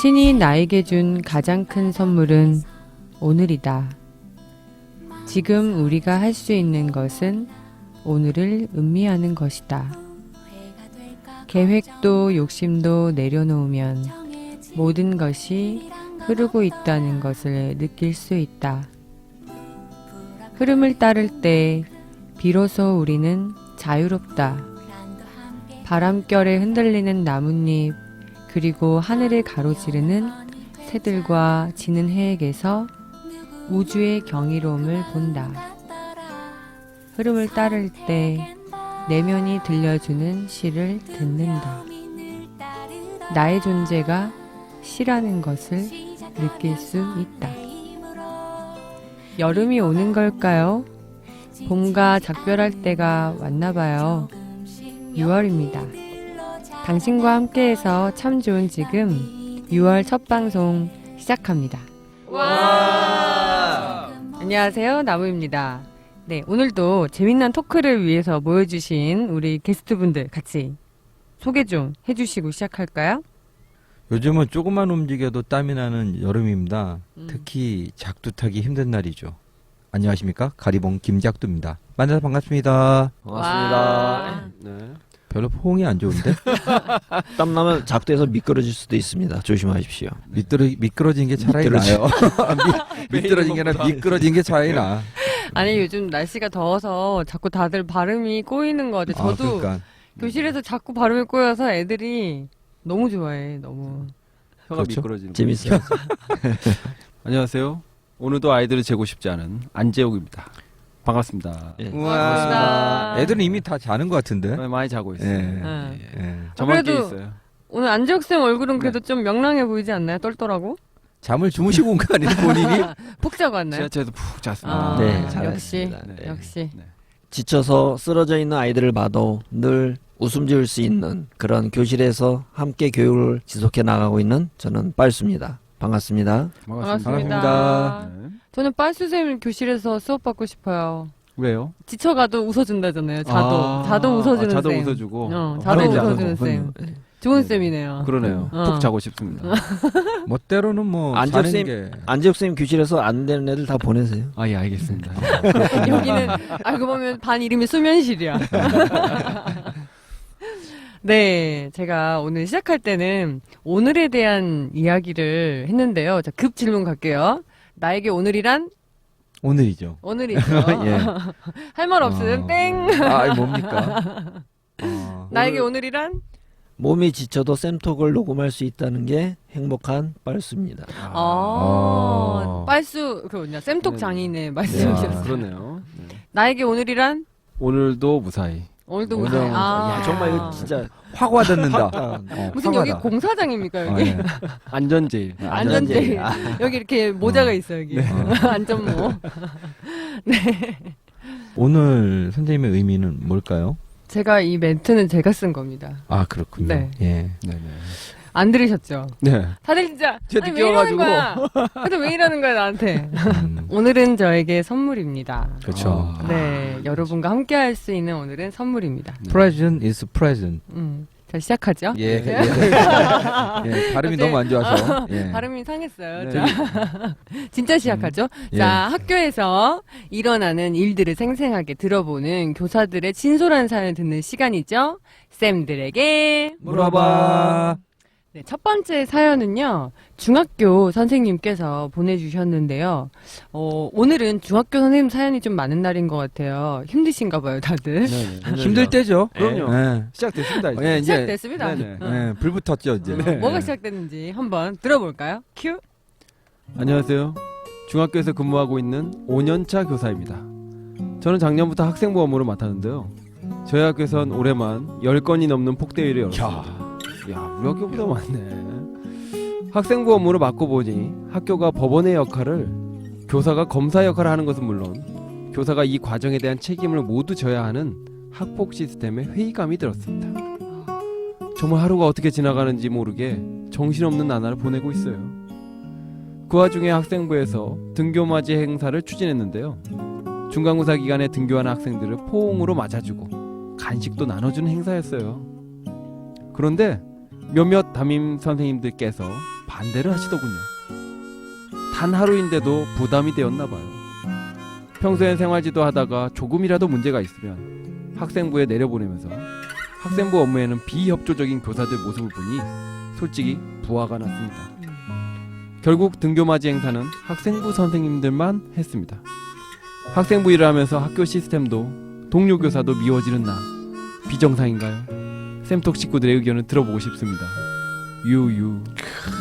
신이 나에게 준 가장 큰 선물은 오늘이다. 지금 우리가 할 수 있는 것은 오늘을 음미하는 것이다. 계획도 욕심도 내려놓으면 모든 것이 흐르고 있다는 것을 느낄 수 있다. 흐름을 따를 때 비로소 우리는 자유롭다. 바람결에 흔들리는 나뭇잎, 그리고 하늘을 가로지르는 새들과 지는 해에게서 우주의 경이로움을 본다. 흐름을 따를 때 내면이 들려주는 시를 듣는다. 나의 존재가 시라는 것을 느낄 수 있다. 여름이 오는 걸까요? 봄과 작별할 때가 왔나봐요. 6월입니다. 당신과 함께해서 참 좋은 지금 6월 첫 방송 시작합니다. 와! 안녕하세요, 나무입니다. 네, 오늘도 재미난 토크를 위해서 모여주신 우리 게스트분들 같이 소개 좀 해주시고 시작할까요? 요즘은 조금만 움직여도 땀이 나는 여름입니다. 특히 작두 타기 힘든 날이죠. 안녕하십니까? 가리봉 김작두입니다. 만나서 반갑습니다. 반갑습니다. 네. 별로 포옹이 안 좋은데? 땀나면 작두에서 미끄러질 수도 있습니다. 조심하십시오. 미끄러진 게 차라리 나요. 미끄러진 게 아니라 미끄러진 게 차라리 나. 아니, 요즘 날씨가 더워서 자꾸 다들 발음이 꼬이는 것 같아요. 저도 그러니까. 교실에서 자꾸 발음이 꼬여서 애들이 너무 좋아해, 너무. 혀가 그렇죠? 미끄러지는 재밌어요. 안녕하세요. 오늘도 아이들을 재고 싶지 않은 안재욱입니다. 반갑습니다. 예. 우와. 반갑습니다. 애들은 이미 다 자는 것 같은데? 많이 자고 있어요. 예. 응. 예. 저만 깨 그래도 있어요. 오늘 안재욱쌤 얼굴은 그래도 좀 명랑해 보이지 않나요? 똘똘하고? 잠을 주무시고 온 거 아니에요, 본인이? 푹 자고 왔나요? 지하철에서 푹 잤습니다. 아, 네, 역시, 잘하셨습니다. 네. 역시. 네. 지쳐서 쓰러져 있는 아이들을 봐도 늘 웃음 지을 수 있는 그런 교실에서 함께 교육을 지속해 나가고 있는 저는 빨수입니다. 반갑습니다. 반갑습니다. 반갑습니다. 네. 저는 빨수쌤 교실에서 수업 받고 싶어요. 왜요? 지쳐가도 웃어준다잖아요. 자도 웃어주는 자도 쌤. 웃어주고. 자도 화내지 웃어주는 않고. 쌤. 네. 좋은 네. 쌤이네요. 그러네요. 어. 푹 자고 싶습니다. 멋대로는 뭐, 안재욱 자는 쌤- 게. 안재욱 쌤 교실에서 안 되는 애들 다 보내세요. 아, 예, 알겠습니다. 여기는 알고 보면 반 이름이 수면실이야. 네, 제가 오늘 시작할 때는 오늘에 대한 이야기를 했는데요. 자, 급 질문 갈게요. 나에게 오늘이란? 오늘이죠. 오늘이죠. 예. 할 말 없음 땡. 아, 이게 뭡니까? 나에게 오늘이란? 몸이 지쳐도 쌤톡을 녹음할 수 있다는 게 행복한 빨수입니다. 빨수 그 뭐냐 쌤톡 네. 장인의 아, 말씀이셨어요. 그러네요. 네. 나에게 오늘이란? 오늘도 무사히. 오늘도 오늘- 무사히. 야, 정말 이거 진짜 확 와닿는다. 무슨 여기 공사장입니까 여기? 예. 안전제일. 안전제 여기 이렇게 모자가 있어요 여기. 안전모. 오늘 선생님의 의미는 뭘까요? 제가 이 멘트는 제가 쓴 겁니다. 아, 그렇군요. 네. 예. 네네. 안 들으셨죠? 네. 다들 진짜 제 아니, 늦게 왜 이러는 와가지고. 거야? 근데 왜 이러는 거야 나한테? 음, 오늘은 저에게 선물입니다. 그렇죠. 아. 네, 여러분과 함께 할 수 있는 오늘은 선물입니다. Present is present. 자, 시작하죠? 예. 예. 예, 발음이 너무 안 좋아서. 예. 발음이 상했어요. 네. 자, 진짜 시작하죠? 예. 자, 학교에서 일어나는 일들을 생생하게 들어보는 교사들의 진솔한 사연을 듣는 시간이죠? 쌤들에게 물어봐. 네, 첫 번째 사연은요, 중학교 선생님께서 보내주셨는데요. 오늘은 중학교 선생님 사연이 좀 많은 날인 것 같아요. 힘드신가 봐요, 다들. 네네. 힘들 때죠. 그럼요. 예. 시작됐습니다. 이제. 예, 이제 시작됐습니다. 네네. 예, 불 붙었죠, 이제. 네. 뭐가 시작됐는지 한번 들어볼까요? 큐! 안녕하세요. 중학교에서 근무하고 있는 5년차 교사입니다. 저는 작년부터 학생보험으로 맡았는데요. 저희 학교에선 올해만 10건이 넘는 폭대회를 열었습니다. 야, 우리 학교보다 많네. 학생보험으로 맡고 보니 학교가 법원의 역할을 교사가 검사 역할을 하는 것은 물론 교사가 이 과정에 대한 책임을 모두 져야 하는 학폭 시스템에 회의감이 들었습니다. 정말 하루가 어떻게 지나가는지 모르게 정신없는 나날을 보내고 있어요. 그 와중에 학생부에서 등교맞이 행사를 추진했는데요. 중간고사 기간에 등교하는 학생들을 포옹으로 맞아주고 간식도 나눠주는 행사였어요. 그런데 몇몇 담임 선생님들께서 반대를 하시더군요. 단 하루인데도 부담이 되었나 봐요. 평소엔 생활지도 하다가 조금이라도 문제가 있으면 학생부에 내려보내면서 학생부 업무에는 비협조적인 교사들 모습을 보니 솔직히 부화가 났습니다. 결국 등교맞이 행사는 학생부 선생님들만 했습니다. 학생부 일을 하면서 학교 시스템도 동료 교사도 미워지는 나 비정상인가요? 쌤톡 식구들의 의견을 들어보고 싶습니다. 유유.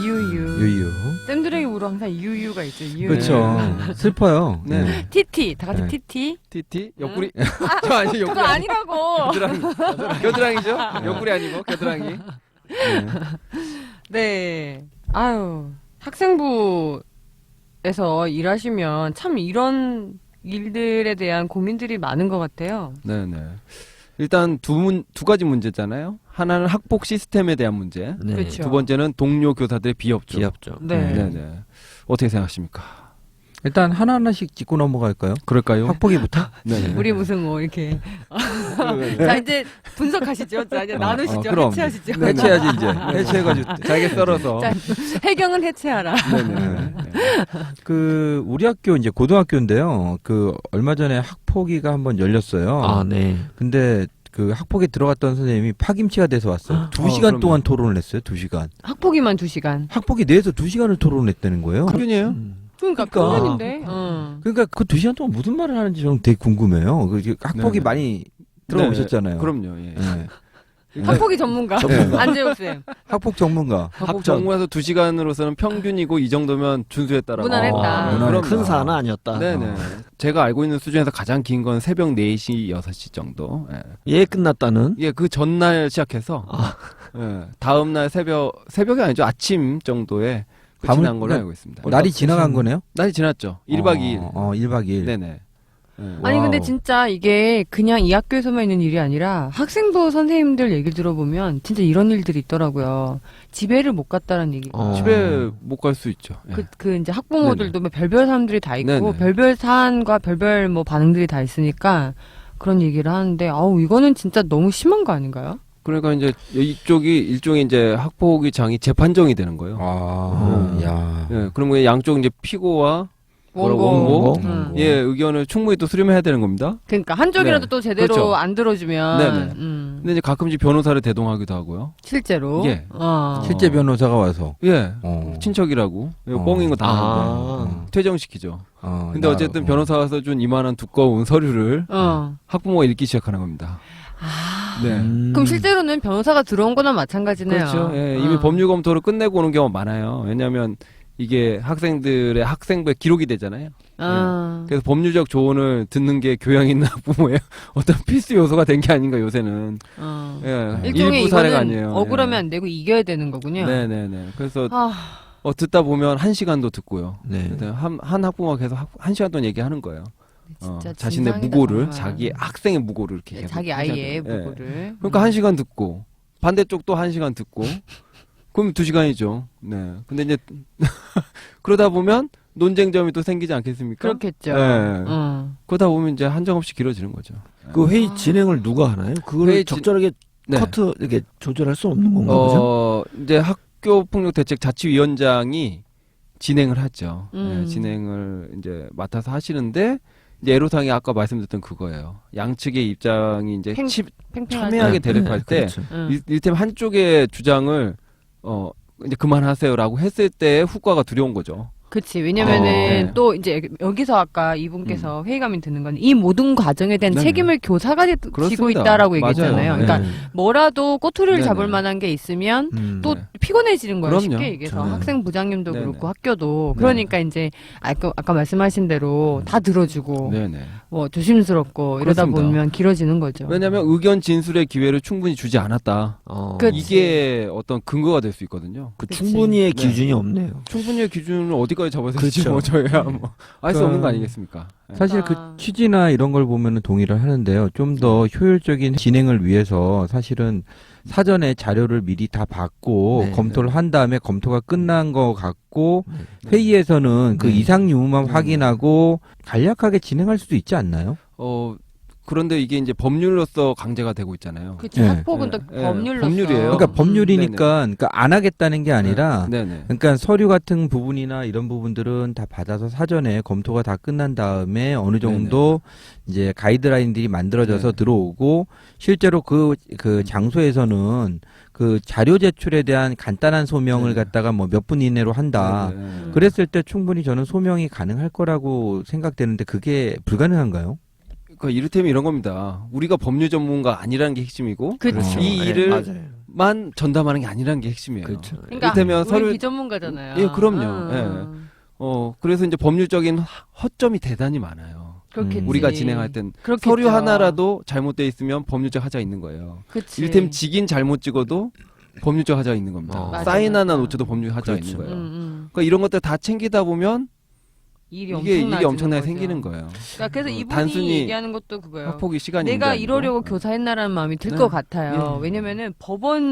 유유. 쌤들에게 우로 항상 유유가 있죠. 유유. 그렇죠. 슬퍼요. 네. 티티. 다 같이 네. 티티. 티티 옆구리. 저 아니 그거 옆구리. 아니라고. 겨드랑이죠? 옆구리 아니고 겨드랑이. 네. 네. 아유, 학생부에서 일하시면 참 이런 일들에 대한 고민들이 많은 것 같아요. 네네. 일단 두 가지 문제잖아요. 하나는 학폭 시스템에 대한 문제. 네. 그렇죠. 두 번째는 동료 교사들의 비협조. 귀엽죠. 네. 네네. 어떻게 생각하십니까? 일단 하나하나씩 짚고 넘어갈까요? 그럴까요? 학폭위부터? 네. 우리 무슨 뭐 이렇게. 자, 이제 분석하시죠. 자, 이제 나누시죠. 그럼. 해체하시죠. 네. 해체해야지 이제. 해체해가지고 잘게 썰어서. 자, 해경은 해체하라. 네네. 그 우리 학교 이제 고등학교인데요. 그 얼마 전에 학폭위가 한번 열렸어요. 아, 네. 근데 그 학폭에 들어갔던 선생님이 파김치가 돼서 왔어요. 2시간 그럼요. 동안 토론을 했어요. 2시간. 학폭위만 2시간. 학폭이 내에서 2시간을 토론을 했다는 거예요. 평균이에요? 그러니까 그러니까. 평균인데. 그러니까 그 2시간 동안 무슨 말을 하는지 저는 되게 궁금해요. 그 학폭이 네네. 많이 들어오셨잖아요. 그럼요. 예. 네. 학폭위 전문가. 전문가. 안재욱 쌤. 학폭 전문가. 학폭 전문에서 2시간으로서는 평균이고 이 정도면 준수했다라고. 무난했다. 무난했다. 큰 사안은 아니었다. 네네. 제가 알고 있는 수준에서 가장 긴 건 새벽 4시, 6시 정도. 예. 예, 끝났다는. 예, 그 전날 시작해서 예, 다음날 새벽이 아니죠. 아침 정도에 지난 걸로 알고 있습니다. 날이 지나간 거네요? 날이 지났죠. 1박 2일. 1박 2일. 네네. 예. 아니 근데 와우. 진짜 이게 그냥 이 학교에서만 있는 일이 아니라 학생부 선생님들 얘기를 들어보면 진짜 이런 일들이 있더라고요. 집에를 못 갔다는 얘기. 집에 못 갈 수 있죠. 예. 그 이제 학부모들도 뭐 별별 사람들이 다 있고 네네. 별별 사안과 별별 뭐 반응들이 다 있으니까 그런 얘기를 하는데 아우 이거는 진짜 너무 심한 거 아닌가요? 그러니까 이제 이쪽이 일종의 이제 학폭위 장이 재판정이 되는 거예요. 야. 예, 그러면 양쪽 이제 피고와 원고. 원고? 응. 예, 의견을 충분히 또 수렴해야 되는 겁니다. 그러니까 한쪽이라도 네. 또 제대로 그렇죠. 안 들어주면 네네. 음, 근데 이제 가끔씩 변호사를 대동하기도 하고요. 실제로 예. 실제 변호사가 와서. 예. 어. 친척이라고 어. 뻥인 거 당하는데 아. 퇴정시키죠. 근데 나- 어쨌든 변호사 와서 준 이만한 두꺼운 서류를 학부모가 읽기 시작하는 겁니다. 아, 네. 그럼 실제로는 변호사가 들어온 거나 마찬가지네요. 그렇죠. 예, 이미 법률 검토를 끝내고 오는 경우가 많아요. 왜냐하면 이게 학생들의 학생부에 기록이 되잖아요. 아. 그래서 법률적 조언을 듣는 게 교양 있는 학부모의 어떤 필수 요소가 된 게 아닌가 요새는. 예, 일종의 일부 사례가 이거는 아니에요. 억울하면 예. 안 되고 이겨야 되는 거군요. 네네네. 그래서 아, 듣다 보면 1시간도 듣고요. 네. 그래서 한 학부모가 계속 1시간 동안 얘기하는 거예요. 진짜 자신의 진상이다, 무고를, 정말. 자기 학생의 무고를 이렇게 계속 자기 하셔야 아이의 돼요. 예. 무고를. 그러니까 1시간 듣고 반대쪽 또 1시간 듣고 그럼 2시간이죠. 네. 근데 이제 그러다 보면 논쟁점이 또 생기지 않겠습니까? 그렇겠죠. 네. 어. 그러다 보면 이제 한정없이 길어지는 거죠. 그 회의 진행을 누가 하나요? 그거를 회의 적절하게 네. 커트 이렇게 조절할 수 없는 건가 보죠? 이제 학교폭력대책자치위원장이 진행을 하죠. 음. 네, 진행을 이제 맡아서 하시는데 이제 애로사항이 아까 말씀드렸던 그거예요. 양측의 입장이 이제 팽팽하게. 첨예하게 대립할 때 그렇죠. 이를테면 한쪽의 주장을 이제 그만하세요라고 했을 때 후과가 두려운 거죠. 그치. 왜냐면은 네. 또 이제 여기서 아까 이분께서 회의감이 드는 건 이 모든 과정에 대한 네네. 책임을 교사가 지고 그렇습니다. 있다라고 맞아요. 얘기했잖아요. 그러니까 네. 뭐라도 꼬투리를 네네. 잡을 만한 게 있으면 또 네. 피곤해지는 거예요. 그럼요. 쉽게 얘기해서 네. 학생 부장님도 네네. 그렇고 학교도 네. 그러니까 이제 아까 말씀하신 대로 다 들어주고 네네. 뭐 조심스럽고 이러다 그렇습니다. 보면 길어지는 거죠. 왜냐하면 의견 진술의 기회를 충분히 주지 않았다. 그치. 이게 어떤 근거가 될 수 있거든요. 그 그치. 충분히의 네. 기준이 없네요. 충분히의 기준을 어디까지 거에 접어들지 그렇죠. 뭐 저희야 뭐 알 수 그- 없는 거 아니겠습니까? 예. 사실 그 취지나 이런 걸 보면은 동의를 하는데요. 좀 더 효율적인 진행을 위해서 사실은 사전에 자료를 미리 다 받고 네, 검토를 한 다음에 검토가 끝난 거 갖고 네. 회의에서는 그 네. 이상 유무만 네. 확인하고 간략하게 진행할 수도 있지 않나요? 그런데 이게 이제 법률로서 강제가 되고 있잖아요. 그치, 예. 학폭은 또 예, 법률로서. 법률이에요. 그러니까 네네. 법률이니까 그러니까 안 하겠다는 게 아니라 네네. 그러니까 서류 같은 부분이나 이런 부분들은 다 받아서 사전에 검토가 다 끝난 다음에 어느 정도 이제 가이드라인들이 만들어져서 네. 들어오고 실제로 그 장소에서는 그 자료 제출에 대한 간단한 소명을 네. 갖다가 뭐 몇 분 이내로 한다. 네네. 그랬을 때 충분히 저는 소명이 가능할 거라고 생각되는데 그게 불가능한가요? 그러니까 이를테면 이런 겁니다. 우리가 법률 전문가 아니라는 게 핵심이고 그치. 이 네, 일을 맞아요. 만 전담하는 게 아니라는 게 핵심이에요. 그렇죠. 그러니까 이를테면 우리 서류- 비전문가잖아요. 예, 그럼요. 그래서 이제 법률적인 허점이 대단히 많아요. 그렇겠지. 우리가 진행할 땐 그렇겠죠. 서류 하나라도 잘못돼 있으면 법률적 하자가 있는 거예요. 그치. 이를테면 직인 잘못 찍어도 법률적 하자가 있는 겁니다. 맞아, 사인 하나 맞아. 놓쳐도 법률적 하자가 그렇죠. 있는 거예요. 음. 그러니까 이런 것들 다 챙기다 보면 일이 이게 엄청나게 엄청나게 생기는 거예요. 그러니까 그래서 이분이 단순히 얘기하는 것도 그거예요. 학폭이 시간이 내가 문제 아니고. 이러려고 교사했나라는 마음이 들 네. 것 같아요. 예. 왜냐면은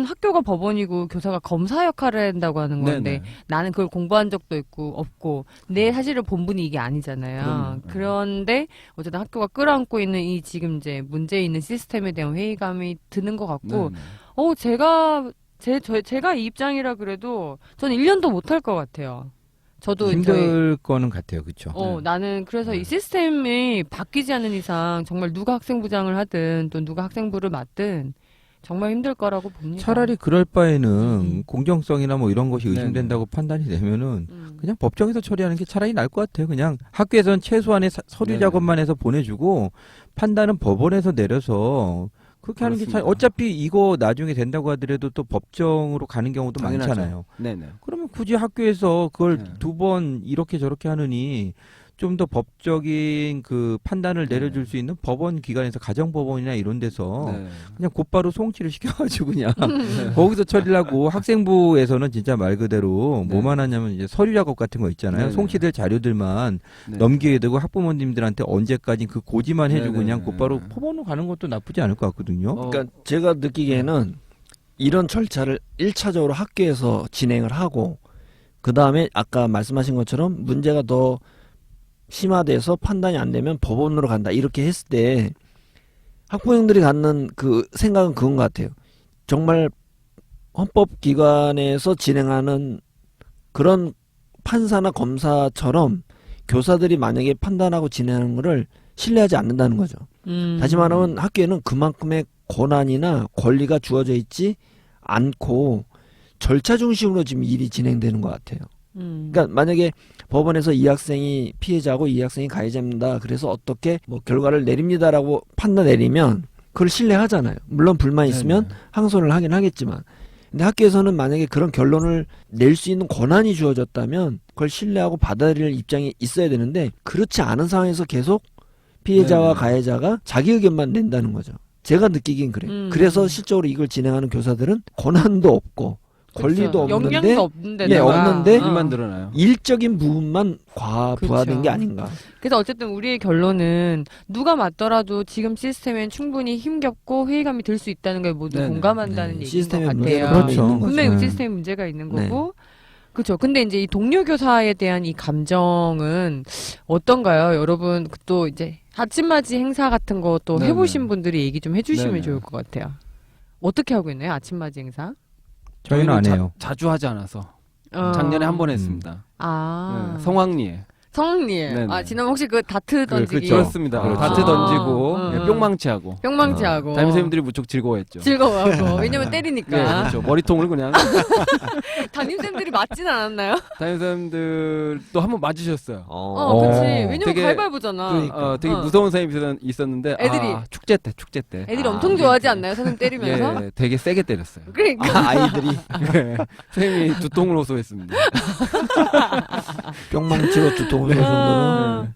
학교가 법원이고 교사가 검사 역할을 한다고 하는 건데 네네. 나는 그걸 공부한 적도 있고 없고 내 사실은 본분이 이게 아니잖아요. 그럼요. 네. 그런데 어쨌든 학교가 끌어안고 있는 이 지금 이제 문제 있는 시스템에 대한 회의감이 드는 것 같고 네네. 제가 이 입장이라 그래도 전 1년도 못 할 것 같아요. 저도 힘들 거는 같아요. 그렇죠? 네. 나는 그래서 이 시스템이 바뀌지 않는 이상 정말 누가 학생부장을 하든 또 누가 학생부를 맡든 정말 힘들 거라고 봅니다. 차라리 그럴 바에는 음. 공정성이나 뭐 이런 것이 네네. 의심된다고 판단이 되면은 음. 그냥 법정에서 처리하는 게 차라리 나을 것 같아요. 그냥 학교에서는 최소한의 서류 네네. 작업만 해서 보내주고 판단은 법원에서 내려서 그렇게 하는 게 그렇습니다. 어차피 이거 나중에 된다고 하더라도 또 법정으로 가는 경우도 당연하죠. 많잖아요. 네네. 그러면 굳이 학교에서 그걸 네. 두 번 이렇게 저렇게 하느니 좀 더 법적인 그 판단을 네. 내려줄 수 있는 법원 기관에서 가정법원이나 이런 데서 네. 그냥 곧바로 송치를 시켜가지고 그냥 음. 거기서 처리하고 학생부에서는 진짜 말 그대로 네. 뭐만 하냐면 이제 서류 작업 같은 거 있잖아요. 네네. 송치될 자료들만 네. 넘기게 되고 학부모님들한테 언제까지 그 고지만 해주고 네네. 그냥 곧바로 법원으로 가는 것도 나쁘지 않을 것 같거든요. 그러니까 제가 느끼기에는 이런 절차를 1차적으로 학교에서 진행을 하고 그 다음에 아까 말씀하신 것처럼 문제가 더 심화돼서 판단이 안 되면 법원으로 간다 이렇게 했을 때 학부형들이 갖는 그 생각은 그건 것 같아요. 정말 헌법기관에서 진행하는 그런 판사나 검사처럼 교사들이 만약에 판단하고 진행하는 거를 신뢰하지 않는다는 거죠. 다시 말하면 학교에는 그만큼의 권한이나 권리가 주어져 있지 않고 절차 중심으로 지금 일이 진행되는 것 같아요. 그러니까 만약에 법원에서 이 학생이 피해자고 이 학생이 가해자입니다. 그래서 어떻게 뭐 결과를 내립니다라고 판단 내리면 그걸 신뢰하잖아요. 물론 불만 있으면 네네. 항소를 하긴 하겠지만 근데 학교에서는 만약에 그런 결론을 낼 수 있는 권한이 주어졌다면 그걸 신뢰하고 받아들일 입장이 있어야 되는데 그렇지 않은 상황에서 계속 피해자와 네네. 가해자가 자기 의견만 낸다는 거죠. 제가 느끼긴 그래요. 그래서 실적으로 이걸 진행하는 교사들은 권한도 없고 권리도 그렇죠. 없는데 역량도 없는데 예, 내가. 없는데 일만 드러나요. 일적인 부분만 과부하된 그렇죠. 게 아닌가. 그래서 어쨌든 우리의 결론은 누가 맞더라도 지금 시스템엔 충분히 힘겹고 회의감이 들 수 있는 걸 모두 네네. 공감한다는 네, 얘기인 것 시스템에 같아요. 문제가 그렇죠. 있는 거죠. 분명히 네. 시스템에 문제가 있는 네. 거고. 그렇죠. 근데 이제 이 동료 교사에 대한 이 감정은 어떤가요? 여러분 또 이제 아침맞이 행사 같은 거 또 네네. 해보신 분들이 얘기 좀 해주시면 네네. 좋을 것 같아요. 어떻게 하고 있나요? 아침맞이 행사? 저희는 안 해요. 자주 하지 않아서 어. 작년에 한 번 했습니다. 아. 네, 성황리에. 성리에. 네네. 아, 지난 혹시 그 다트 던지기. 그렇죠. 그렇습니다. 그렇죠. 다트 던지고 아, 네, 응. 뿅망치하고 뿅망치하고. 담임선생님들이 무척 즐거워했죠. 즐거워하고. 왜냐면 네, 때리니까. 그렇죠. 머리통을 그냥 담임쌤들이 맞진 않았나요? 담임선생님들도 한 번 맞으셨어요. 그치. 어. 왜냐면 되게- 가위바위보잖아. 되게 어. 무서운 선생님이 있었는데 애들이. 축제 때 애들이 아, 엄청 좋아하지 않나요? 선생님 때리면서? 예, 되게 세게 때렸어요. 그러니까. 아이들이 네, 선생님이 두통을 호소했습니다. 뿅망치로 두통을 낼 정도로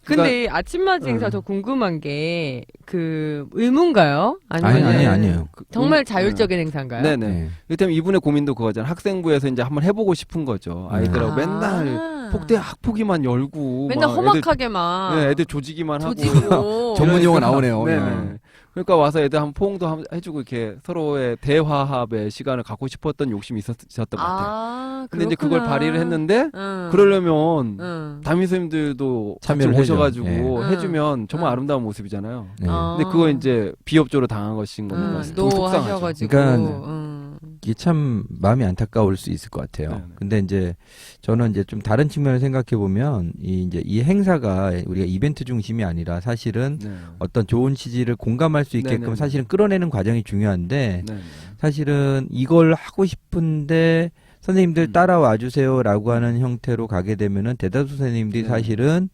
근데 아침맞이 행사 응. 저 궁금한 게, 의무인가요? 아니면 아니에요. 정말 자율적인 행사인가요? 네네. 네. 이를테면 이분의 고민도 그거잖아요. 학생부에서 이제 한번 해보고 싶은 거죠. 아이들하고 아. 맨날 폭대 학폭위만 열고 맨날 막 험악하게만. 애들 조지기만 하고 조지고. 전문 용어 이러니까, 나오네요. 네네. 그러니까 와서 애들 한 포옹도 해주고 이렇게 서로의 대화합의 시간을 갖고 싶었던 욕심이 있었던 것 같아요. 아, 근데 이제 그걸 그렇구나. 발휘를 했는데 응. 그러려면 응. 담임 선생님들도 같이 참여를 해야죠. 오셔가지고 예. 해주면 정말 응. 아름다운 모습이잖아요. 네. 근데 그거 이제 비협조로 당한 것인 응, 겁니다. 노 속상하죠. 하셔가지고. 그러니까 응. 이게 참 마음이 안타까울 수 있을 것 같아요. 네네. 근데 이제 저는 이제 좀 다른 측면을 생각해 보면 이 행사가 우리가 이벤트 중심이 아니라 사실은 네. 어떤 좋은 취지를 공감할 수 있게끔 네네네. 사실은 끌어내는 과정이 중요한데 네. 사실은 이걸 하고 싶은데 선생님들 따라와 주세요라고 하는 형태로 가게 되면은 대다수 선생님들이 네. 사실은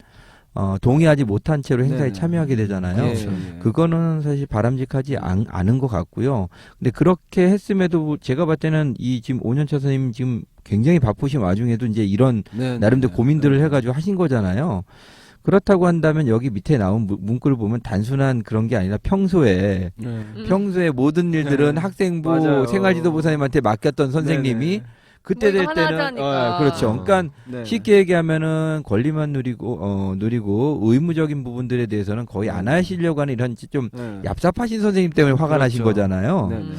동의하지 못한 채로 행사에 네네. 참여하게 되잖아요. 예, 예. 그거는 사실 바람직하지 않은 것 같고요. 근데 그렇게 했음에도 제가 봤을 때는 이 지금 5년차 선생님 지금 굉장히 바쁘신 와중에도 이제 이런 네, 나름대로 네, 고민들을 네. 해가지고 하신 거잖아요. 그렇다고 한다면 여기 밑에 나온 문구를 보면 단순한 그런 게 아니라 평소에 네. 평소에 모든 일들은 네. 학생부 맞아요. 생활지도부사님한테 맡겼던 선생님이 네네. 그때 뭐 될 이거 때는 하나 하자니까. 그렇죠. 그러니까 네. 쉽게 얘기하면은 권리만 누리고 의무적인 부분들에 대해서는 거의 안 하시려고 하는 이런 좀 네. 얍삽하신 선생님 때문에 화가 그렇죠. 나신 거잖아요. 네. 음.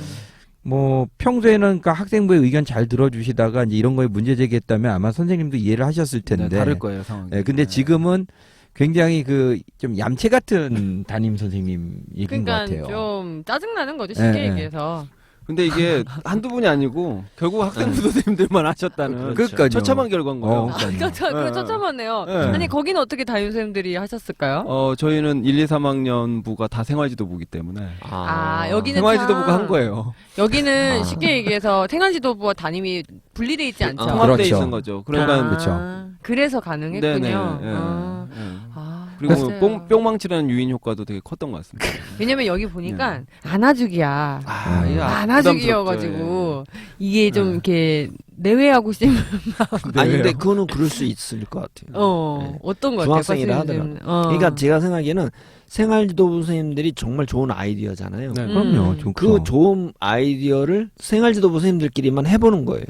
뭐 평소에는 그러니까 학생부의 의견 잘 들어주시다가 이제 이런 거에 문제 제기했다면 아마 선생님도 이해를 하셨을 텐데. 네, 다를 거예요 상황이. 네, 근데 지금은 굉장히 그 좀 얌체 같은 담임 선생님 얘기인 것 그러니까 같아요. 좀 짜증나는 거죠, 쉽게 네, 네. 얘기해서. 근데 이게 한두 분이 아니고 결국 학생부 선생님들만 하셨다는 그러니까요. 처참한 결과인 거예요. 그러니까요. 그거 네. 처참하네요. 네. 아니, 거기는 어떻게 담임선생님들이 하셨을까요? 저희는 1, 2, 3학년부가 다 생활지도부기 때문에 아, 여기는 생활지도부가 참- 한 거예요. 여기는 쉽게 얘기해서 생활지도부와 담임이 분리돼 있지 않죠. 통합돼 그렇죠. 있는 거죠. 그러니까 아, 그렇죠. 그래서 가능했군요. 네네. 예. 아, 예. 아, 그리고 맞아요. 뿅망치라는 유인 효과도 되게 컸던 것 같습니다. 왜냐면 여기 보니까 안아주기야. 이거 안아주기여가지고 이게 좀 네. 이렇게 내외하고 싶은 아니 근데 그거는 그럴 수 있을 것 같아요. 네. 어떤 거 같아요? 중학생이라 선생님? 그러니까 제가 생각에는 생활지도부 선생님들이 정말 좋은 아이디어잖아요. 네. 그럼요. 음. 그 좋은 아이디어를 생활지도부 선생님들끼리만 해보는 거예요.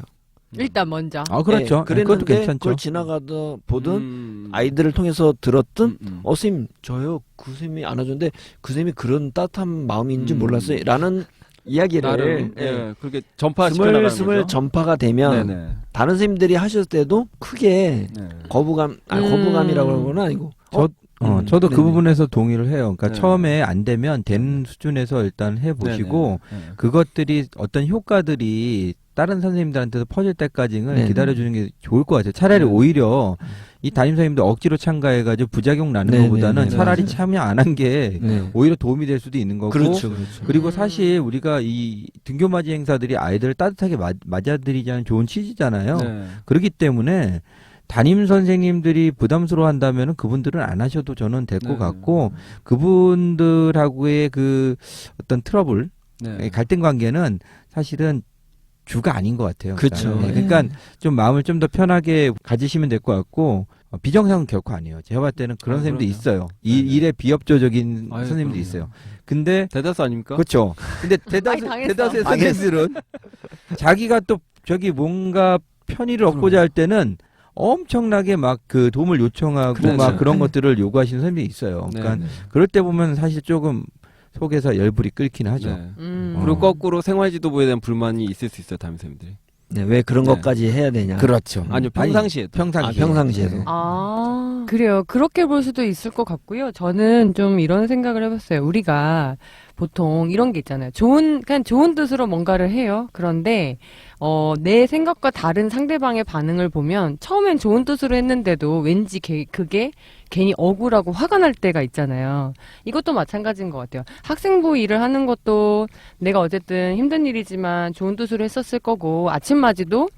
일단 먼저. 아 그렇죠. 네, 그랬는데 그것도 괜찮죠. 그걸 지나가다 보든 아이들을 통해서 들었든 선생님 저요 그 쌤이 안아줬는데 그 쌤이 그런 따뜻한 마음인지 몰랐어요 라는 이야기를 나름 예, 그렇게 전파시켜나가는 스물스물 거죠. 전파가 되면 네네. 다른 선생님들이 하셨을 때도 크게 네. 거부감이라고 하는 건 아니고 저도 그 네네. 부분에서 동의를 해요. 그러니까 네. 처음에 안 되면 되는 수준에서 일단 해보시고 네네. 네. 그것들이 어떤 효과들이 다른 선생님들한테도 퍼질 때까지는 네네. 기다려주는 게 좋을 것 같아요. 차라리 네. 오히려 이 담임 선생님들 억지로 참가해가지고 부작용 나는 네네. 것보다는 네네. 차라리 참여 안 한 게 네. 오히려 도움이 될 수도 있는 거고 그렇죠. 그리고 사실 우리가 이 등교맞이 행사들이 아이들을 따뜻하게 맞아들이자는 좋은 취지잖아요. 네. 그렇기 때문에 담임 선생님들이 부담스러워 한다면은 그분들은 안 하셔도 저는 될 것 네. 같고 그분들하고의 그 어떤 트러블, 네. 갈등 관계는 사실은 주가 아닌 것 같아요. 그쵸. 그러니까 좀 마음을 좀 더 편하게 가지시면 될 것 같고 비정상은 결코 아니에요. 제가 봤을 때는 그런 선생님도 그럼요. 있어요. 네네. 일에 비협조적인 아유, 선생님도 그럼요. 있어요. 근데 대다수 아닙니까? 그렇죠. 근데 많이 당했어. 대다수의 선생님들은 자기가 또 저기 뭔가 편의를 얻고자 할 때는 엄청나게 막 그 도움을 요청하고 그렇죠. 막 그런 것들을 요구하시는 선생님이 있어요. 그러니까 네. 그럴 때 보면 사실 조금 속에서 열불이 끓긴 하죠. 네. 음. 그리고 거꾸로 생활지도부에 대한 불만이 있을 수 있어요, 담임 선생님들이. 네, 왜 그런 네. 것까지 해야 되냐? 그렇죠. 아니요, 평상시에도. 평상시에도. 네. 아, 그래요. 그렇게 볼 수도 있을 것 같고요. 저는 좀 이런 생각을 해봤어요. 우리가 보통 이런 게 있잖아요. 그냥 좋은 뜻으로 뭔가를 해요. 그런데, 내 생각과 다른 상대방의 반응을 보면 처음엔 좋은 뜻으로 했는데도 왠지 그게 괜히 억울하고 화가 날 때가 있잖아요. 이것도 마찬가지인 것 같아요. 학생부 일을 하는 것도 내가 어쨌든 힘든 일이지만 좋은 뜻으로 했었을 거고, 아침맞이도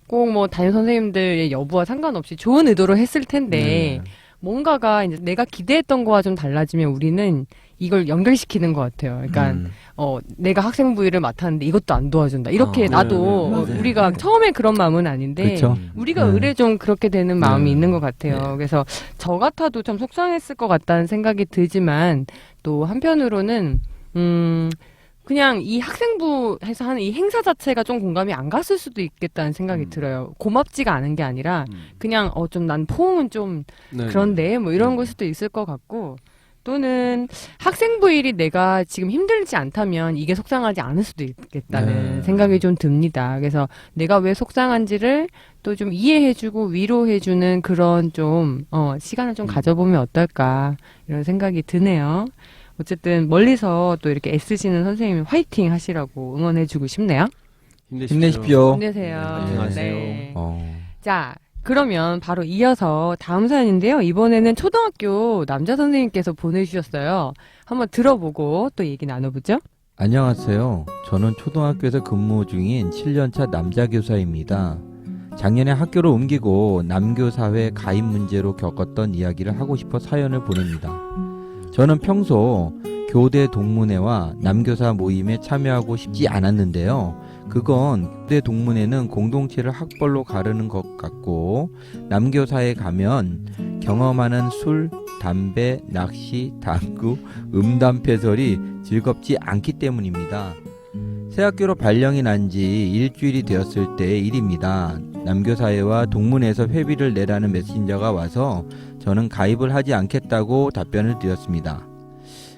꼭 뭐 담임 선생님들의 여부와 상관없이 좋은 의도로 했을 텐데, 뭔가가 이제 내가 기대했던 거와 좀 달라지면 우리는 이걸 연결시키는 것 같아요. 그러니까 내가 학생부 일을 맡았는데 이것도 안 도와준다. 이렇게 나도 네, 맞아요. 우리가 처음에 그런 마음은 아닌데 그렇죠. 우리가 네. 의뢰 좀 그렇게 되는 마음이 있는 것 같아요. 네. 그래서 저 같아도 참 속상했을 것 같다는 생각이 들지만 또 한편으로는 그냥 이 학생부에서 하는 이 행사 자체가 좀 공감이 안 갔을 수도 있겠다는 생각이 들어요. 고맙지가 않은 게 아니라 그냥 좀 난 포옹은 좀 네. 그런데 뭐 이런 걸 수도 있을 것 같고, 또는 학생부 일이 내가 지금 힘들지 않다면 이게 속상하지 않을 수도 있겠다는 네. 생각이 좀 듭니다. 그래서 내가 왜 속상한지를 또 좀 이해해주고 위로해주는 그런 좀 시간을 좀 가져보면 어떨까 이런 생각이 드네요. 어쨌든 멀리서 또 이렇게 애쓰시는 선생님이 화이팅 하시라고 응원해주고 싶네요. 힘내십시오. 힘내세요. 안녕하세요. 네. 어. 자, 그러면 바로 이어서 다음 사연인데요. 이번에는 초등학교 남자 선생님께서 보내주셨어요. 한번 들어보고 또 얘기 나눠보죠. 안녕하세요. 저는 초등학교에서 근무 중인 7년차 남자 교사입니다. 작년에 학교를 옮기고 남교사회 가입 문제로 겪었던 이야기를 하고 싶어 사연을 보냅니다. 저는 평소 교대 동문회와 남교사 모임에 참여하고 싶지 않았는데요. 그건 교대 동문회는 공동체를 학벌로 가르는 것 같고, 남교사에 가면 경험하는 술, 담배, 낚시, 당구, 음담패설이 즐겁지 않기 때문입니다. 새 학교로 발령이 난 지 일주일이 되었을 때의 일입니다. 남교사회와 동문회에서 회비를 내라는 메신저가 와서 저는 가입을 하지 않겠다고 답변을 드렸습니다.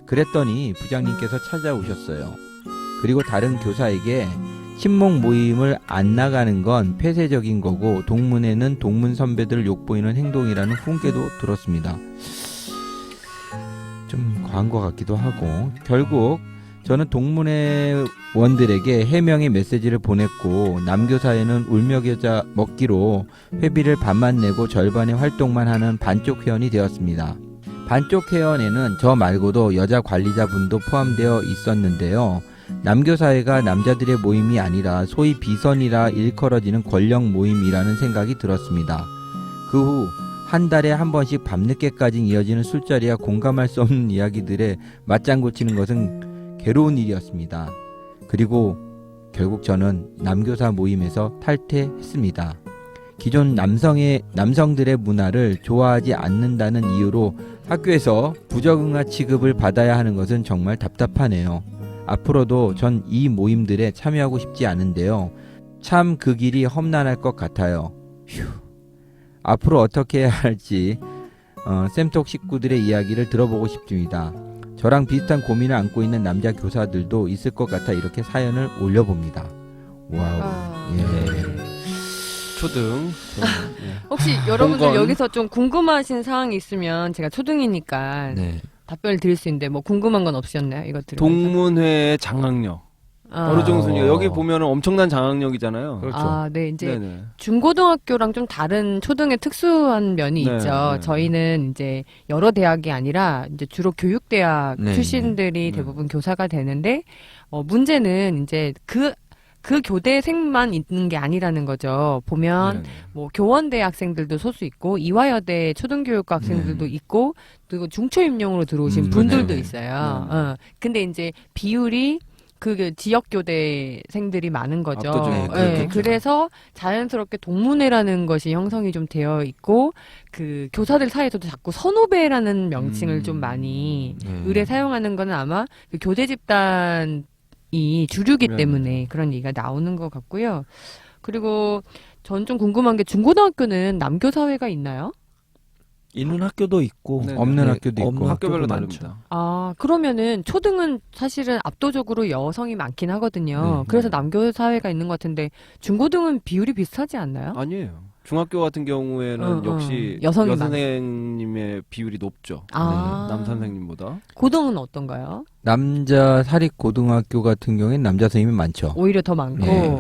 그랬더니 부장님께서 찾아오셨어요. 그리고 다른 교사에게 친목 모임을 안 나가는 건 폐쇄적인 거고 동문회는 동문 선배들을 욕보이는 행동이라는 훈계도 들었습니다. 좀 과한 것 같기도 하고, 결국 저는 동문회원들에게 해명의 메시지를 보냈고, 남교사에는 울며 겨자 먹기로 회비를 반만 내고 절반의 활동만 하는 반쪽 회원이 되었습니다. 반쪽 회원에는 저 말고도 여자 관리자분도 포함되어 있었는데요. 남교사회가 남자들의 모임이 아니라 소위 비선이라 일컬어지는 권력 모임이라는 생각이 들었습니다. 그 후 한 달에 한 번씩 밤늦게까지 이어지는 술자리와 공감할 수 없는 이야기들에 맞장구 치는 것은 괴로운 일이었습니다. 그리고 결국 저는 남교사 모임에서 탈퇴했습니다. 기존 남성들의 문화를 좋아하지 않는다는 이유로 학교에서 부적응화 취급을 받아야 하는 것은 정말 답답하네요. 앞으로도 전 이 모임들에 참여하고 싶지 않은데요. 참 그 길이 험난할 것 같아요. 휴. 앞으로 어떻게 해야 할지 쌤톡 식구들의 이야기를 들어보고 싶습니다. 저랑 비슷한 고민을 안고 있는 남자 교사들도 있을 것 같아 이렇게 사연을 올려봅니다. 와우. 예. 초등. 혹시 여러분들 본건. 여기서 좀 궁금하신 사항이 있으면 제가 초등이니까 네. 답변을 드릴 수 있는데 뭐 궁금한 건 없으셨나요? 이거 들으면서? 동문회의 장악력. 어느 정도 순위가 여기 보면은 엄청난 장악력이잖아요. 그렇죠. 아, 네. 이제 네네. 중고등학교랑 좀 다른 초등의 특수한 면이 네, 있죠. 네. 저희는 이제 여러 대학이 아니라 이제 주로 교육대학 네, 출신들이 네. 대부분 교사가 되는데, 문제는 이제 그 교대생만 있는 게 아니라는 거죠. 보면 네네. 뭐 교원대 학생들도 소수 있고 이화여대 초등교육과 학생들도 있고, 그리고 중초임용으로 들어오신 분들도 네네. 있어요. 근데 이제 비율이 그 지역 교대생들이 많은 거죠. 압도적으로 그렇겠죠. 그래서 자연스럽게 동문회라는 것이 형성이 좀 되어 있고, 그 교사들 사이에서도 자꾸 선후배라는 명칭을 좀 많이 의뢰 사용하는 거는 아마 그 교대 집단이 주류기 네. 때문에 그런 얘기가 나오는 것 같고요. 그리고 전 좀 궁금한 게 중고등학교는 남교사회가 있나요? 있는 학교도 있고 네, 없는 네, 학교도 있고. 없는 학교별로 학교도 많죠. 다릅니다. 아, 그러면은 초등은 사실은 압도적으로 여성이 많긴 하거든요. 네. 그래서 남교사회가 있는 것 같은데 중고등은 비율이 비슷하지 않나요? 아니에요. 중학교 같은 경우에는 역시 여성이 여선생님의 비율이 높죠. 아. 남 선생님보다. 고등은 어떤가요? 남자 사립 고등학교 같은 경우에는 남자 선생님이 많죠. 오히려 더 많고, 네.